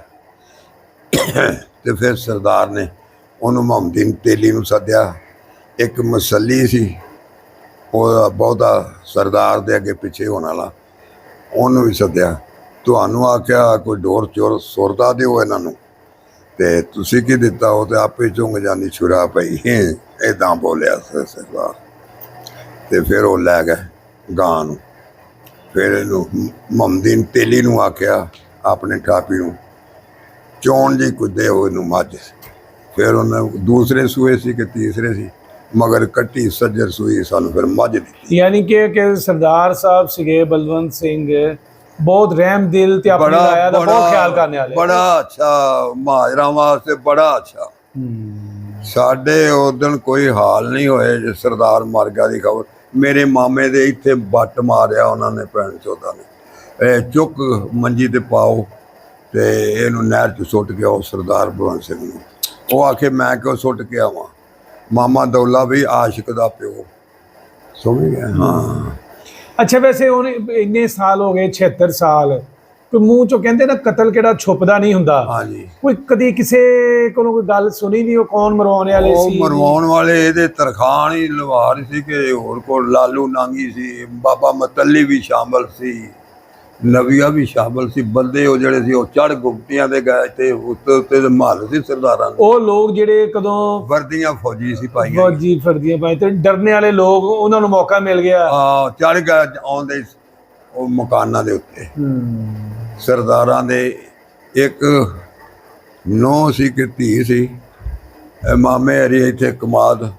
ਤੇ ਫਿਰ ਸਰਦਾਰ ਨੇ ਉਹਨੂੰ ਮੁਹੰਮਦੀਨ ਤੇਲੀ ਨੂੰ ਸੱਦਿਆ, ਇੱਕ ਮਸੱਲੀ ਸੀ ਉਹਦਾ ਬਹੁਤਾ ਸਰਦਾਰ ਦੇ ਅੱਗੇ ਪਿੱਛੇ ਹੋਣ ਵਾਲਾ, ਉਹਨੂੰ ਵੀ ਸੱਦਿਆ। ਤੁਹਾਨੂੰ ਆਖਿਆ ਕੋਈ ਡੋਰ ਚੋਰ ਸੁਰਦਾ ਦਿਓ ਇਹਨਾਂ ਨੂੰ, ਤੇ ਤੁਸੀਂ ਕੀ ਦਿੱਤਾ? ਉਹ ਤੇ ਆਪੇ ਚੁੰਗ ਜਾਂਦੀ ਛੁਰਾ ਪਈ, ਇੱਦਾਂ ਬੋਲਿਆ ਸਰਦਾਰ। ਤੇ ਫਿਰ ਉਹ ਲੈ ਗਏ ਗਾਂ ਨੂੰ। ਫਿਰ ਇਹਨੂੰ ਮੁਹੰਮਦੀਨ ਤੇਲੀ ਨੂੰ ਆਖਿਆ ਆਪਣੇ ਠਾਪੀ ਨੂੰ, ਚੋਣ ਜੀ ਕੁਝ ਦਿਓ ਇਹਨੂੰ ਮੱਝ। ਫਿਰ ਉਹਨੇ ਦੂਸਰੇ ਸੂਏ ਸੀ ਕਿ ਤੀਸਰੇ ਸੀ, ਮਗਰ ਕੱਟੀ ਸੱਜਰ ਸੂਈ, ਸਾਨੂੰ ਫਿਰ ਮੱਝ ਦਿੱਤੀ।
ਯਾਨੀ ਕਿ ਸਰਦਾਰ ਸਾਹਿਬ ਸੀਗੇ ਬਲਵੰਤ ਸਿੰਘ ਬਹੁਤ ਰਹਿਮ ਦਿਲ ਤੇ ਆਪਣੀ ਰਾਇਆ ਦਾ ਬਹੁਤ ਖਿਆਲ ਕਰਨੇ ਵਾਲੇ,
ਬੜਾ ਅੱਛਾ, ਮਹਾਜਰਾਂ ਵਾਸਤੇ ਬੜਾ ਅੱਛਾ। ਸਾਡੇ ਉਦਣ ਕੋਈ ਹਾਲ ਨਹੀਂ ਹੋਏ ਜੇ ਸਰਦਾਰ ਮਰ ਗਿਆ ਦੀ ਖਬਰ। ਮੇਰੇ ਮਾਮੇ ਦੇ ਇੱਥੇ ਬੱਟ ਮਾਰਿਆ ਉਹਨਾਂ ਨੇ, ਭੈਣ ਚੋਦਾਂ ਨੇ, ਇਹ ਚੁੱਕ ਮੰਜੀ ਤੇ ਪਾਓ ਤੇ ਇਹਨੂੰ ਨਹਿਰ 'ਚ ਸੁੱਟ ਕੇ ਆਓ ਸਰਦਾਰ ਬਲਵੰਤ ਸਿੰਘ ਨੂੰ। ਉਹ ਆਖੇ ਮੈਂ ਕਿਉਂ ਸੁੱਟ ਕੇ ਆਵਾਂ? ਮਾਮਾ ਦੌਲਾ ਵੀ ਆਸ਼ਿਕ ਦਾ ਪਿਓ, ਸਮਝ ਗਿਆ? ਹਾਂ।
ਅੱਛਾ, ਵੈਸੇ ਉਹਨੇ ਇੰਨੇ ਸਾਲ ਹੋ ਗਏ, 76 ਸਾਲ, ਕੋਈ ਮੂੰਹ ਚੋਂ ਕਹਿੰਦੇ ਨਾ ਕਤਲ ਕਿਹੜਾ ਛੁਪਦਾ ਨਹੀਂ ਹੁੰਦਾ।
ਹਾਂਜੀ,
ਕੋਈ ਕਦੀ ਕਿਸੇ ਕੋਲੋਂ ਕੋਈ ਗੱਲ ਸੁਣੀ ਨਹੀਂ, ਉਹ ਕੌਣ ਮਰਵਾਉਣ ਵਾਲੇ
ਉਹ
ਸੀ?
ਮਰਵਾਉਣ ਵਾਲੇ ਇਹਦੇ ਤਰਖਾਣ ਹੀ ਲਵਾਰ ਸੀ ਕਿ ਹੋਰ ਕੋਲ ਲਾਲੂ ਨਾਂਗੀ ਸੀ, ਬਾਬਾ ਮਤੱਲੀ ਵੀ ਸ਼ਾਮਲ ਸੀ, ਨਵੀਆ ਵੀ ਸ਼ਾਮਲ ਸੀ। ਬੰਦੇ ਉਹ ਜਿਹੜੇ ਸੀ ਉਹ ਚੜ ਗੁਪਤੀਆਂ ਦੇ ਗਏ ਤੇ ਉੱਤੇ ਮਹੱਲ ਸੀ ਸਰਦਾਰਾਂ ਦੇ।
ਉਹ ਲੋਕ ਜਿਹੜੇ ਕਦੋਂ
ਵਰਦੀਆਂ ਫੌਜੀ ਸੀ ਪਾਈਆਂ,
ਫੌਜੀ ਫਰਦੀਆਂ ਪਾਈ ਤੇ ਡਰਨੇ ਵਾਲੇ ਲੋਕ, ਉਹਨਾਂ ਨੂੰ ਮੌਕਾ ਮਿਲ ਗਿਆ।
ਚੜ ਗਏ ਆਉਂਦੇ ਉਹ ਮਕਾਨਾਂ ਦੇ ਉੱਤੇ ਸਰਦਾਰਾਂ ਦੇ। ਇੱਕ ਨੌ ਸੀ ਕਿ ਧੀ ਸੀ, ਮਾਮੇ ਹਰੀ ਇੱਥੇ ਕਮਾਦ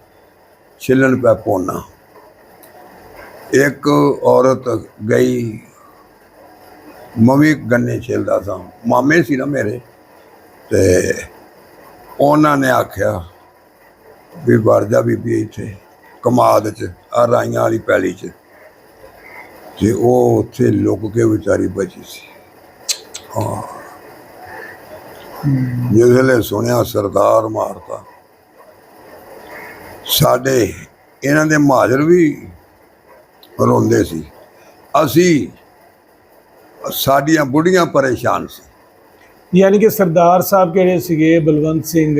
ਛਿੱਲਣ ਪੈ ਪੋਨਾ। ਇੱਕ ਔਰਤ ਗਈ, ਮਵੀ ਗੰਨੇ ਛਿਲਦਾ ਸਾਂ, ਮਾਮੇ ਸੀ ਨਾ ਮੇਰੇ, ਤੇ ਉਹਨਾਂ ਨੇ ਆਖਿਆ ਵੀ ਵੜ ਜਾ ਬੀਬੀ ਇੱਥੇ ਕਮਾਦ 'ਚ ਆ ਰਾਈਆਂ ਵਾਲੀ ਪੈਲੀ 'ਚ, ਤੇ ਉਹ ਉੱਥੇ ਲੁਕ ਕੇ ਵਿਚਾਰੀ ਬਚੀ ਸੀ। ਹਾਂ, ਜਿਸ ਵੇਲੇ ਸੁਣਿਆ ਸਰਦਾਰ ਮਾਰਤਾ, ਸਾਡੇ ਇਹਨਾਂ ਦੇ ਮਹਾਜਰ ਵੀ ਰੋਂਦੇ ਸੀ, ਅਸੀਂ ਸਾਡੀਆਂ ਬੁੱਢੀਆਂ ਪਰੇਸ਼ਾਨ ਸੀ।
ਯਾਨੀ ਕਿ ਸਰਦਾਰ ਸਾਹਿਬ ਕਿਹੜੇ ਸੀਗੇ ਬਲਵੰਤ ਸਿੰਘ,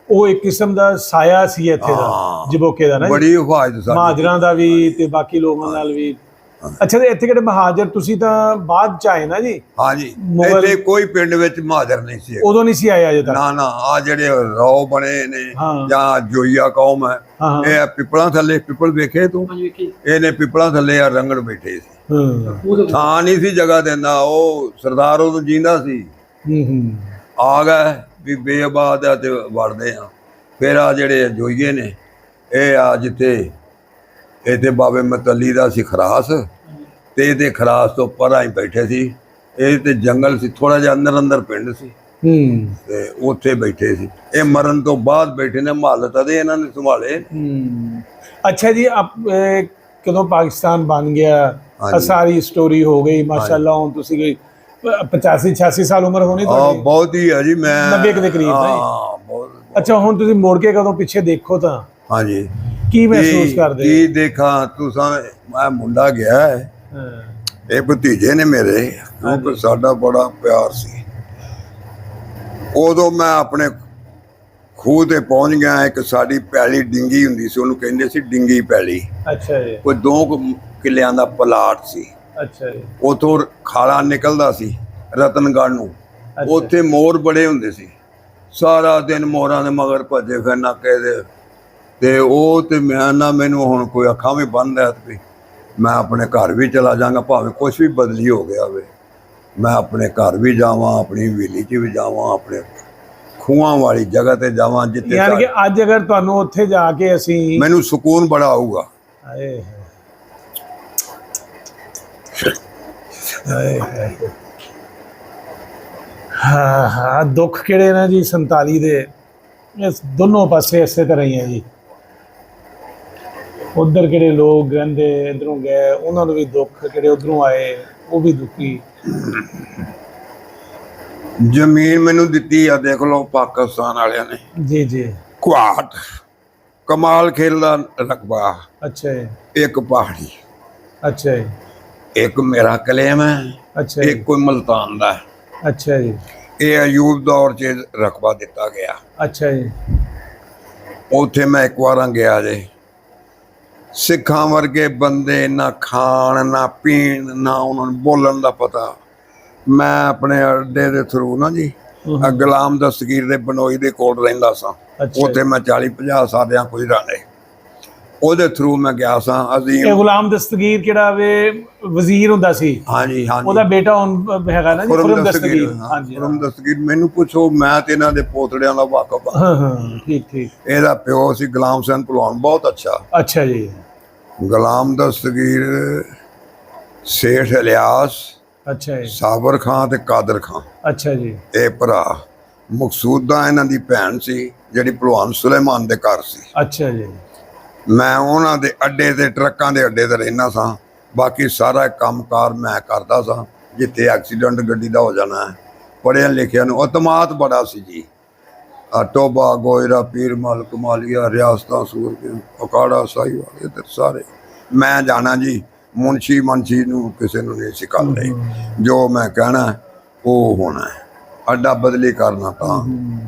ਉਹ ਇੱਕ ਕਿਸਮ ਦਾ ਸਾਇਆ ਸੀ ਇੱਥੇ ਦਾ, ਜਬੋਕੇ ਦਾ ਨਾ,
ਬੜੀ ਹਿਫਾਜ਼ਤ ਸਾਡੀ
ਮਹਾਜਰਾਂ ਦਾ ਵੀ ਤੇ ਬਾਕੀ ਲੋਕਾਂ ਨਾਲ ਵੀ। ਅੱਛਾ, ਤੇ ਇੱਥੇ ਕਿਹੜੇ ਮਹਾਜਰ, ਤੁਸੀਂ ਤਾਂ ਬਾਅਦ ਚ ਆਏ ਨਾ ਜੀ?
ਹਾਂਜੀ, ਇੱਥੇ ਕੋਈ ਪਿੰਡ ਵਿੱਚ ਮਹਾਜਰ ਨਹੀਂ ਸੀ,
ਉਦੋਂ ਨਹੀਂ ਸੀ ਆਏ ਅਜੇ ਤੱਕ?
ਨਾ ਨਾ, ਆ ਜਿਹੜੇ ਰੌ ਬਣੇ ਨੇ ਜਾਂ ਜੋਈਆ ਕੌਮ ਹੈ, ਇਹ ਪਿੱਪਲਾਂ ਥੱਲੇ, ਪਿੱਪਲ ਵੇਖੇ ਤੂੰ? ਇਹਨੇ ਪਿੱਪਲਾਂ ਥੱਲੇ ਆ ਰੰਗੜ ਬੈਠੇ ਸੀ, ਥਾਂ ਨਹੀਂ ਸੀ ਜਗ੍ਹਾ ਦਿੰਦਾ। ਉਹ ਸਰਦਾਰ ਉਦੋਂ ਜੀਂਦਾ ਸੀ, ਆ ਗਏ ਵੀ ਬੇਆਬਾਦ ਆ ਤੇ ਵੜਦੇ ਆ। ਫਿਰ ਆ ਜਿਹੜੇ ਜੋਈਏ ਨੇ, ਇਹ ਆ ਜਿੱਥੇ ਇੱਥੇ ਬਾਬੇ ਮਤੱਲੀ ਦਾ ਸੀ ਖਰਾਸ, ਤੇ ਇਹਦੇ ਖਰਾਸ ਤੋਂ ਪਰਾਂ ਹੀ ਬੈਠੇ ਸੀ। ਇਹ ਤੇ ਜੰਗਲ ਸੀ, ਥੋੜਾ ਜਿਹਾ ਅੰਦਰ ਅੰਦਰ ਪਿੰਡ ਸੀ, ਤੇ ਉੱਥੇ ਬੈਠੇ ਸੀ। ਇਹ ਮਰਨ ਤੋਂ ਬਾਅਦ ਬੈਠੇ ਨੇ, ਮਹੱਲ ਤਦੇ ਇਹਨਾਂ ਨੇ ਸੰਭਾਲੇ।
ਅੱਛਾ ਜੀ, ਕਦੋਂ ਪਾਕਿਸਤਾਨ ਬਣ ਗਿਆ, ਸਾਰੀ ਸਟੋਰੀ ਹੋ ਗਈ ਮਾਸ਼ਾਅੱਲਾ। ਹੁਣ ਤੁਸੀਂ ਕੋਈ 85-86 ਸਾਲ ਉਮਰ ਹੋਣੀ ਤੁਹਾਡੀ? ਬਹੁਤ ਹੀ
ਹੈ ਜੀ, ਮੈਂ
90 ਦੇ ਕਰੀਬ। ਅੱਛਾ, ਹੁਣ ਤੁਸੀਂ ਮੁੜ ਕੇ ਕਦੋਂ ਪਿੱਛੇ ਦੇਖੋ ਤਾਂ
ਹਾਂਜੀ
ਕੀ ਮਹਿਸੂਸ ਕਰਦੇ?
ਕੀ ਦੇਖਾਂ ਤੁਸਾਂ, ਮੈਂ ਮੁੰਡਾ ਗਿਆ ਹੈ, ਇਹ ਭਤੀਜੇ ਨੇ ਮੇਰੇ, ਕਿਉਂਕਿ ਸਾਡਾ ਬੜਾ ਪਿਆਰ ਸੀ। ਉਦੋਂ ਮੈਂ ਆਪਣੇ ਖੂਹ ਤੇ ਪਹੁੰਚ ਗਿਆ। ਇੱਕ ਸਾਡੀ ਪੈਲੀ ਡਿੰਗੀ ਹੁੰਦੀ ਸੀ, ਉਹਨੂੰ ਕਹਿੰਦੇ ਸੀ ਡਿੰਗੀ ਪੈਲੀ।
ਅੱਛਾ ਜੀ।
ਕੋਈ 2 ਕਿੱਲਿਆਂ ਦਾ ਪਲਾਟ ਸੀ।
ਅੱਛਾ ਜੀ।
ਉਥੋਂ ਖਾਲਾ ਨਿਕਲਦਾ ਸੀ ਰਤਨਗੜ੍ਹ ਨੂੰ, ਉੱਥੇ ਮੋਰ ਬੜੇ ਹੁੰਦੇ ਸੀ, ਸਾਰਾ ਦਿਨ ਮੋਰਾਂ ਦੇ ਮਗਰ ਭੱਜੇ ਫਿਰਨਾ ਕਿਸੇ ਤੇ ਉਹ ਤੇ ਮੈਂ ਨਾ, ਮੈਨੂੰ ਹੁਣ ਕੋਈ ਅੱਖਾਂ ਵੀ ਬੰਦ ਹੈ ਤੇ ਮੈਂ ਆਪਣੇ ਘਰ ਵੀ ਚਲਾ ਜਾਵਾਂਗਾ, ਭਾਵੇਂ ਕੁਛ ਵੀ ਬਦਲੀ ਹੋ ਗਿਆ ਹੋਵੇ। ਮੈਂ ਆਪਣੇ ਘਰ ਵੀ ਜਾਵਾਂ, ਆਪਣੀ ਹਵੇਲੀ 'ਚ ਵੀ ਜਾਵਾਂ, ਆਪਣੇ ਖੂਹਾਂ ਵਾਲੀ ਜਗ੍ਹਾ ਤੇ ਜਾਵਾਂ ਜਿੱਥੇ,
ਯਾਨੀ ਕਿ ਅੱਜ ਅਗਰ ਤੁਹਾਨੂੰ ਉੱਥੇ ਜਾ ਕੇ ਅਸੀਂ,
ਮੈਨੂੰ ਸਕੂਨ ਬੜਾ ਆਊਗਾ।
ਹਾਂ, ਦੁੱਖ ਕਿਹੜੇ ਨਾ ਜੀ 47 ਦੇ, ਇਸ ਦੋਨੋਂ ਪਾਸੇ ਇਸੇ ਤਰ੍ਹਾਂ ਹੀ ਹੈ ਜੀ। ਉਧਰ ਕਿਹੜੇ ਲੋਕ ਰਹਿੰਦੇ, ਇਧਰੋਂ ਗਏ, ਉਹਨਾਂ ਨੂੰ ਵੀ ਦੁੱਖ, ਕਿਹੜੇ ਉਧਰੋਂ ਆਏ ਉਹ ਵੀ ਦੁਖੀ।
ਜ਼ਮੀਨ ਮੈਨੂੰ ਦਿੱਤੀ ਆ, ਦੇਖ ਲਓ ਪਾਕਿਸਤਾਨ ਵਾਲਿਆਂ ਨੇ
ਜੀ ਜੀ।
ਕੁਆਟ ਕਮਾਲ ਖੇਲ ਦਾ ਰਕਬਾ।
ਅੱਛਾ ਜੀ।
ਇੱਕ ਪਹਾੜੀ।
ਅੱਛਾ ਜੀ।
ਇੱਕ ਮੇਰਾ ਕਲੇਮ ਹੈ।
ਅੱਛਾ।
ਇੱਕ ਕੋਈ ਮਲਤਾਨ ਦਾ।
ਅੱਛਾ ਜੀ।
ਇਹ ਅਯੂਬ ਦੌਰ 'ਚ ਰਕਬਾ ਦਿੱਤਾ ਗਿਆ।
ਅੱਛਾ ਜੀ।
ਉੱਥੇ ਮੈਂ ਇੱਕ ਵਾਰਾਂ ਗਿਆ ਜੇ, ਸਿੱਖਾਂ ਵਰਗੇ ਬੰਦੇ, ਨਾ ਖਾਣ ਨਾ ਪੀਣ, ਨਾ ਉਹਨਾਂ ਨੂੰ ਬੋਲਣ ਦਾ ਪਤਾ। ਮੈਂ ਆਪਣੇ ਅੱਡੇ ਦੇ ਥਰੂ ਨਾ ਜੀ, ਗੁਲਾਮ ਦਸਤਗੀਰ ਦੇ ਬਨੋਈ ਦੇ ਕੋਲ ਰਹਿੰਦਾ ਸਾਂ। ਉੱਥੇ ਮੈਂ 40-50 ਸਾਲਿਆਂ ਕੋਈ ਰਾਣੇ, ਉਹਦੇ ਥਰੂ ਮੈਂ ਗਿਆ ਸਾਂ।
ਇਹ ਗੁਲਾਮ ਦਸਤਗੀਰ ਕਿਹੜਾ ਵੇ ਵਜ਼ੀਰ ਹੁੰਦਾ ਸੀ?
ਹਾਂਜੀ ਹਾਂਜੀ,
ਉਹਦਾ ਬੇਟਾ ਹੁਣ ਹੈਗਾ ਨਾ ਜੀ ਖੁਰਮ ਦਸਤਗੀਰ। ਹਾਂਜੀ,
ਖੁਰਮ ਦਸਤਗੀਰ। ਮੈਨੂੰ ਪੁੱਛੋ, ਮੈਂ ਤੇ ਇਹਨਾਂ ਦੇ ਪੋਤੜਿਆਂ ਦਾ ਵਾਕਫ ਹਾਂ।
ਹਾਂ, ਠੀਕ ਠੀਕ।
ਇਹਦਾ ਪਿਓ ਸੀ ਗੁਲਾਮ ਸਿੰਘ ਭਲਵਾਨ, ਬਹੁਤ ਅੱਛਾ।
ਅੱਛਾ ਜੀ।
ਗੁਲਾਮ ਦਸਤਗੀਰ, ਸੇਠ ਇਲਿਆਸ,
ਅੱਛਾ ਜੀ,
ਸਾਬਰ ਖਾਨ ਤੇ ਕਾਦਰ ਖਾਨ।
ਅੱਛਾ ਜੀ।
ਇਹ ਭਰਾ। ਮਕਸੂਦਾ ਇਹਨਾਂ ਦੀ ਭੈਣ ਸੀ, ਜਿਹੜੀ ਭਲਵਾਨ ਸੁਲੇਮਾਨ ਦੇ ਘਰ ਸੀ।
ਅੱਛਾ ਜੀ।
ਮੈਂ ਉਹਨਾਂ ਦੇ ਅੱਡੇ ਤੇ, ਟਰੱਕਾਂ ਦੇ ਅੱਡੇ ਤੇ ਰਹਿਣਾ ਸਾਂ। ਬਾਕੀ ਸਾਰਾ ਕੰਮਕਾਰ ਮੈਂ ਕਰਦਾ ਸਾਂ। ਜਿੱਥੇ ਐਕਸੀਡੈਂਟ ਗੱਡੀ ਦਾ ਹੋ ਜਾਣਾ ਹੈ, ਪੜ੍ਹਿਆ ਲਿਖਿਆ ਨੂੰ ਅਤਮਾਤ ਬੜਾ ਸੀ ਜੀ। ਟੋਬਾ, ਗੋਇਰਾ, ਪੀਰ ਮਲ, ਕਮਾਲੀਆ, ਰਿਆਸਤਾਂ, ਸੂਰਤ, ਅਕਾੜਾ, ਸਾਹੀਵਾਲ, ਇੱਧਰ ਸਾਰੇ ਮੈਂ ਜਾਣਾ ਜੀ। ਮੁਨਸ਼ੀ ਨੂੰ ਕਿਸੇ ਨੂੰ ਨਹੀਂ ਸਿਖਾਉਂਦੇ। ਜੋ ਮੈਂ ਕਹਿਣਾ ਉਹ ਹੋਣਾ ਹੈ, ਅੱਡਾ ਬਦਲੀ ਕਰਨਾ ਤਾਂ।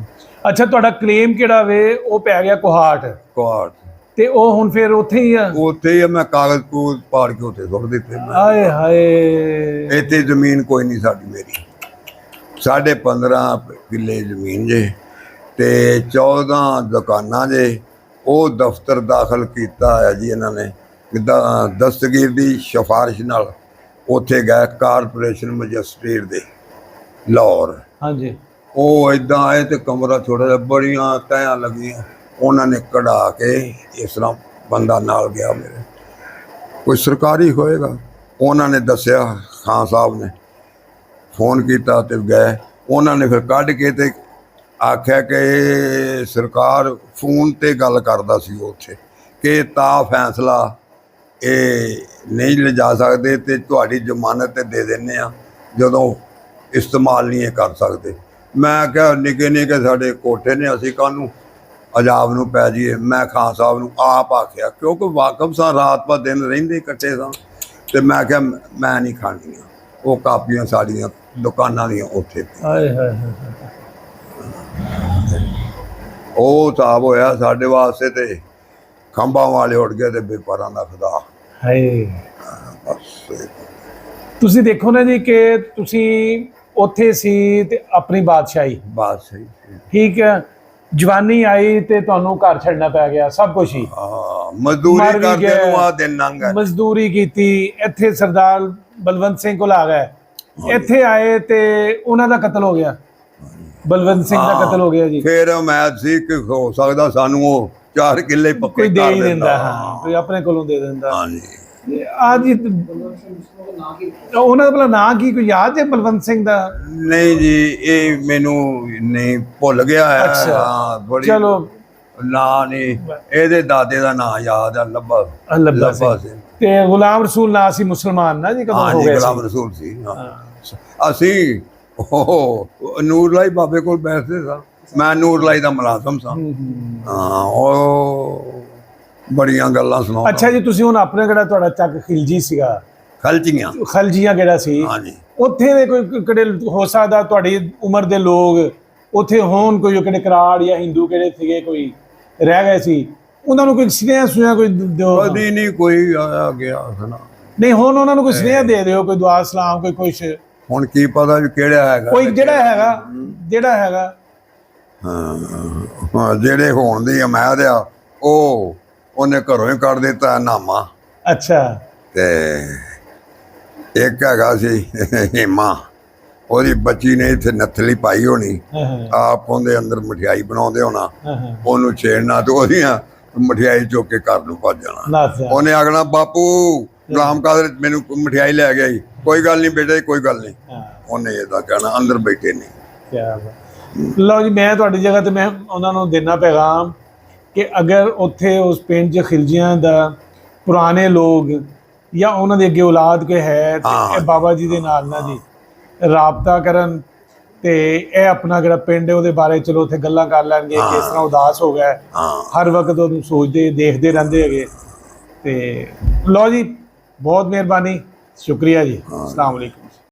ਅੱਛਾ, ਤੁਹਾਡਾ ਕਲੇਮ ਕਿਹੜਾ ਵੇ? ਉਹ ਪੈ ਗਿਆ ਕੋਹਾਟ,
ਕੋਹਾਟ
ਤੇ ਉਹ ਹੁਣ ਫਿਰ ਉੱਥੇ ਹੀ ਆ?
ਉੱਥੇ ਹੀ ਆ, ਮੈਂ ਕਾਗਜ਼ ਕੂਗਜ਼ ਪਾੜ ਕੇ ਉੱਥੇ ਸੁੱਟ ਦਿੱਤੇ।
ਆਏ ਹਾਏ,
ਇੱਥੇ ਜ਼ਮੀਨ ਕੋਈ ਨਹੀਂ ਸਾਡੀ, ਮੇਰੀ 15.5 ਕਿੱਲੇ ਜ਼ਮੀਨ ਜੇ ਤੇ 14 ਦੁਕਾਨਾਂ ਜੇ। ਉਹ ਦਫ਼ਤਰ ਦਾਖਲ ਕੀਤਾ ਹੈ ਜੀ ਇਹਨਾਂ ਨੇ ਕਿੱਦਾਂ ਦਸਤਗੀਰ ਦੀ ਸਿਫਾਰਿਸ਼ ਨਾਲ। ਉੱਥੇ ਗਏ ਕਾਰਪੋਰੇਸ਼ਨ ਮੈਜਿਸਟ੍ਰੇਟ ਦੇ ਲਾਹੌਰ।
ਹਾਂਜੀ।
ਉਹ ਇਦਾਂ ਆਏ ਤੇ ਕਮਰਾ ਛੋਟਾ ਜਿਹਾ, ਬੜੀਆਂ ਤਹਿਆਂ ਲੱਗੀਆਂ, ਉਹਨਾਂ ਨੇ ਕਢਾ ਕੇ ਇਸ ਤਰ੍ਹਾਂ ਬੰਦਾ ਨਾਲ ਗਿਆ ਮੇਰੇ, ਕੋਈ ਸਰਕਾਰੀ ਹੋਏਗਾ। ਉਹਨਾਂ ਨੇ ਦੱਸਿਆ, ਖਾਨ ਸਾਹਿਬ ਨੇ ਫੋਨ ਕੀਤਾ ਤੇ ਗਏ। ਉਹਨਾਂ ਨੇ ਫਿਰ ਕੱਢ ਕੇ ਤੇ ਆਖਿਆ ਕਿ ਸਰਕਾਰ ਫੋਨ ਤੇ ਗੱਲ ਕਰਦਾ ਸੀ ਉੱਥੇ ਕਿ ਤਾਂ ਫੈਸਲਾ ਇਹ ਨਹੀਂ ਲਿਜਾ ਸਕਦੇ ਤੇ ਤੁਹਾਡੀ ਜ਼ਮਾਨਤ ਤੇ ਦੇ ਦਿੰਦੇ ਆ ਜਦੋਂ ਇਸਤੇਮਾਲ ਨਹੀਂ ਇਹ ਕਰ ਸਕਦੇ। ਮੈਂ ਕਿਹਾ ਨਿੱਕੇ ਨਿੱਕੇ ਸਾਡੇ ਕੋਠੇ ਨੇ, ਅਸੀਂ ਕਾਹਨੂੰ ਅਜਾਬ ਨੂੰ ਪੈ ਜਾਈਏ। ਮੈਂ ਖਾਨ ਸਾਹਿਬ ਨੂੰ ਆਪ ਆਖਿਆ, ਕਿਉਂਕਿ ਵਾਕਫ ਸਾਂ, ਰਾਤ ਪਰ ਦਿਨ ਰਹਿੰਦੇ ਇਕੱਠੇ ਸਾਂ, ਤੇ ਮੈਂ ਕਿਹਾ ਮੈਂ ਨਹੀਂ ਖਾਣੀਆਂ ਉਹ ਕਾਪੀਆਂ ਸਾਡੀਆਂ ਦੁਕਾਨਾਂ ਦੀਆਂ ਉੱਥੇ।
ਹਾਏ ਹਾਏ,
ਉਹ ਹਿਸਾਬ ਹੋਇਆ ਸਾਡੇ ਵਾਸਤੇ ਤੇ ਖੰਭਾਂ ਵਾਲੇ ਉੱਡ ਗਏ ਤੇ ਬੇਪਰਾਂ ਦਾ ਖੁਦਾ।
ਹਾਏ,
ਬਸ
ਤੁਸੀਂ ਦੇਖੋ ਨਾ ਜੀ ਕਿ ਤੁਸੀਂ ਉੱਥੇ ਸੀ ਤੇ ਆਪਣੀ ਬਾਦਸ਼ਾਹੀ,
ਬਾਤ ਸਹੀ।
ਠੀਕ ਹੈ, ਜਵਾਨੀ ਆਈ ਤੇ ਤੁਹਾਨੂੰ ਘਰ ਛੱਡਣਾ ਪੈ ਗਿਆ, ਸਭ ਕੁਝ ਹੀ।
ਹਾਂ, ਮਜ਼ਦੂਰੀ ਕਰਦੇ ਨੂੰ ਆ ਦਿਨ ਲੰਘ ਗਏ।
ਮਜ਼ਦੂਰੀ ਕੀਤੀ, ਇੱਥੇ ਸਰਦਾਰ ਬਲਵੰਤ ਸਿੰਘ ਕੋਲ ਆ ਗਏ, ਇੱਥੇ ਆਏ ਤੇ ਉਹਨਾਂ ਦਾ ਕਤਲ ਹੋ ਗਿਆ, ਬਲਵੰਤ ਸਿੰਘ ਦਾ ਕਤਲ ਹੋ ਗਿਆ ਜੀ।
ਫਿਰ ਉਮੀਦ ਸੀ ਕਿ ਹੋ ਸਕਦਾ ਸਾਨੂੰ ਉਹ 4 ਕਿੱਲੇ ਪੱਕੇ
ਕੋਈ ਦੇ
ਕਰ
ਹੀ ਦਿੰਦਾ,
ਦਿੰਦਾ।
ਹਾਂ, ਕੋਈ ਆਪਣੇ ਕੋਲੋਂ ਦੇ ਦਿੰਦਾ।
ਹਾਂਜੀ,
ਅੱਜ ਉਹਨਾਂ ਦਾ ਭਲਾ ਨਾਂ ਕੀ, ਕੋਈ ਯਾਦ ਹੈ ਬਲਵੰਤ ਸਿੰਘ ਦਾ?
ਨਹੀਂ ਜੀ, ਇਹ ਮੈਨੂੰ ਨਹੀਂ ਭੁੱਲ ਗਿਆ ਹੈ।
ਅੱਛਾ,
ਹਾਂ, ਬੜੀ
ਚਲੋ,
ਨਾਂ ਨਹੀਂ, ਇਹਦੇ ਦਾਦੇ ਦਾ ਨਾਂ ਯਾਦ ਆ, ਲੱਭਾ
ਲੱਭਾ ਸਿੰਘ। ਤੇ ਗੁਲਾਮ ਰਸੂਲ ਨਾਂ ਸੀ ਮੁਸਲਮਾਨ ਨਾ ਜੀ, ਕਦੋਂ ਹੋ
ਹਾਂਜੀ,
ਗਏ
ਗੁਲਾਮ
ਸੀ?
ਰਸੂਲ ਸੀ। ਅਸੀਂ ਨੂਰਲਾਈ ਬਾਬੇ ਕੋਲ ਬੈਠਦੇ ਸਾਂ, ਮੈਂ ਨੂਰਲਾਈ ਦਾ ਮੁਲਾਜ਼ਮ ਸਾਂ। ਹਾਂ, ਉਹ ਬੜੀਆਂ ਗੱਲਾਂ ਸੁਣਾਉਂਦਾ।
ਅੱਛਾ ਜੀ, ਤੁਸੀਂ ਹੁਣ ਆਪਣੇ ਕਿਹੜਾ ਤੁਹਾਡਾ ਚੱਕ ਖਿਲਜੀ ਸੀਗਾ,
ਖਲਚੀਆਂ।
ਖਲਜੀਆਂ ਕਿਹੜਾ ਸੀ,
ਹਾਂਜੀ,
ਉੱਥੇ ਦੇ ਕੋਈ ਕਿਹੜੇ ਹੋ ਸਕਦਾ ਤੁਹਾਡੀ ਉਮਰ ਦੇ ਲੋਕ ਉੱਥੇ ਹੋਣ, ਕੋਈ ਕਿਹੜੇ ਕਰਾੜ ਜਾਂ ਹਿੰਦੂ ਕਿਹੜੇ ਸੀਗੇ ਕੋਈ ਰਹਿ ਗਏ ਸੀ, ਉਹਨਾਂ ਨੂੰ ਕੋਈ ਸੁਨੇਹਾ ਸੁਨੇਹਾ ਕੋਈ ਦਿਓ?
ਕਦੀ ਨਹੀਂ ਕੋਈ ਆਇਆ ਗਿਆ ਸੁਣਾ।
ਨਹੀਂ, ਹੁਣ ਉਹਨਾਂ ਨੂੰ ਕੋਈ ਸੁਨੇਹਾ ਦੇ ਦਿਓ, ਕੋਈ ਦੁਆ ਸਲਾਮ, ਕੋਈ ਕੁਛ।
ਹੁਣ ਕੀ ਪਤਾ ਵੀ ਕਿਹੜਾ ਹੈਗਾ,
ਕੋਈ ਜਿਹੜਾ ਹੈਗਾ
ਹਾਂ, ਜਿਹੜੇ ਹੋਣ ਦੀ ਉਮੀਦ ਆ ਉਹਨੇ ਘਰੋਂ ਹੀ ਕੱਢ ਦਿੱਤਾ ਨਾਮਾ।
ਅੱਛਾ।
ਤੇ ਇੱਕ ਹੈਗਾ ਸੀ ਹੀਮਾ, ਉਹਦੀ ਬੱਚੀ ਨੇ ਇੱਥੇ ਨੱਥਲੀ ਪਾਈ ਹੋਣੀ, ਆਪ ਉਹਦੇ ਅੰਦਰ ਮਠਿਆਈ ਬਣਾਉਂਦੇ ਹੋਣਾ, ਉਹਨੂੰ ਛੇੜਨਾ ਤੇ ਉਹਦੀਆਂ ਮਠਿਆਈ ਚੁੱਕ ਕੇ ਘਰ ਨੂੰ ਭੱਜ ਜਾਣਾ। ਉਹਨੇ ਆਖਣਾ, ਬਾਪੂ ਗੁਲਾਮ ਕਾਦਰ ਮੈਨੂੰ ਮਠਿਆਈ ਲੈ ਗਿਆ, ਕੋਈ ਗੱਲ ਨਹੀਂ ਬੇਟੇ, ਕੋਈ ਗੱਲ ਨਹੀਂ। ਉਹਨੇ ਇਹਦਾ ਕਹਿਣਾ, ਅੰਦਰ ਬੈਠੇ ਨਹੀਂ।
ਲਓ ਜੀ, ਮੈਂ ਤੁਹਾਡੀ ਜਗ੍ਹਾ ਤੇ ਮੈਂ ਉਹਨਾਂ ਨੂੰ ਦੇਣਾ ਪੈਗਾਮ ਕਿ ਅਗਰ ਉੱਥੇ ਉਸ ਪਿੰਡ 'ਚ ਖਿਲਜੀਆਂ ਦਾ ਪੁਰਾਣੇ ਲੋਕ ਜਾਂ ਉਹਨਾਂ ਦੇ ਅੱਗੇ ਔਲਾਦ ਕੋਈ ਹੈ ਤੇ ਇਹ ਬਾਬਾ ਜੀ ਦੇ ਨਾਲ ਨਾ ਜੀ ਰਾਬਤਾ ਕਰਨ ਤੇ ਇਹ ਆਪਣਾ ਜਿਹੜਾ ਪਿੰਡ ਹੈ ਉਹਦੇ ਬਾਰੇ ਚਲੋ ਉੱਥੇ ਗੱਲਾਂ ਕਰ ਲੈਣਗੇ, ਕਿਸ ਤਰ੍ਹਾਂ ਉਦਾਸ ਹੋ ਗਿਆ, ਹਰ ਵਕਤ ਉਹਨੂੰ ਸੋਚਦੇ ਦੇਖਦੇ ਰਹਿੰਦੇ ਹੈਗੇ। ਤੇ ਲਓ ਜੀ, ਬਹੁਤ ਮਿਹਰਬਾਨੀ, ਸ਼ੁਕਰੀਆ ਜੀ, ਅਸਲਾਮ ਵਾਲੇਕੁਮ।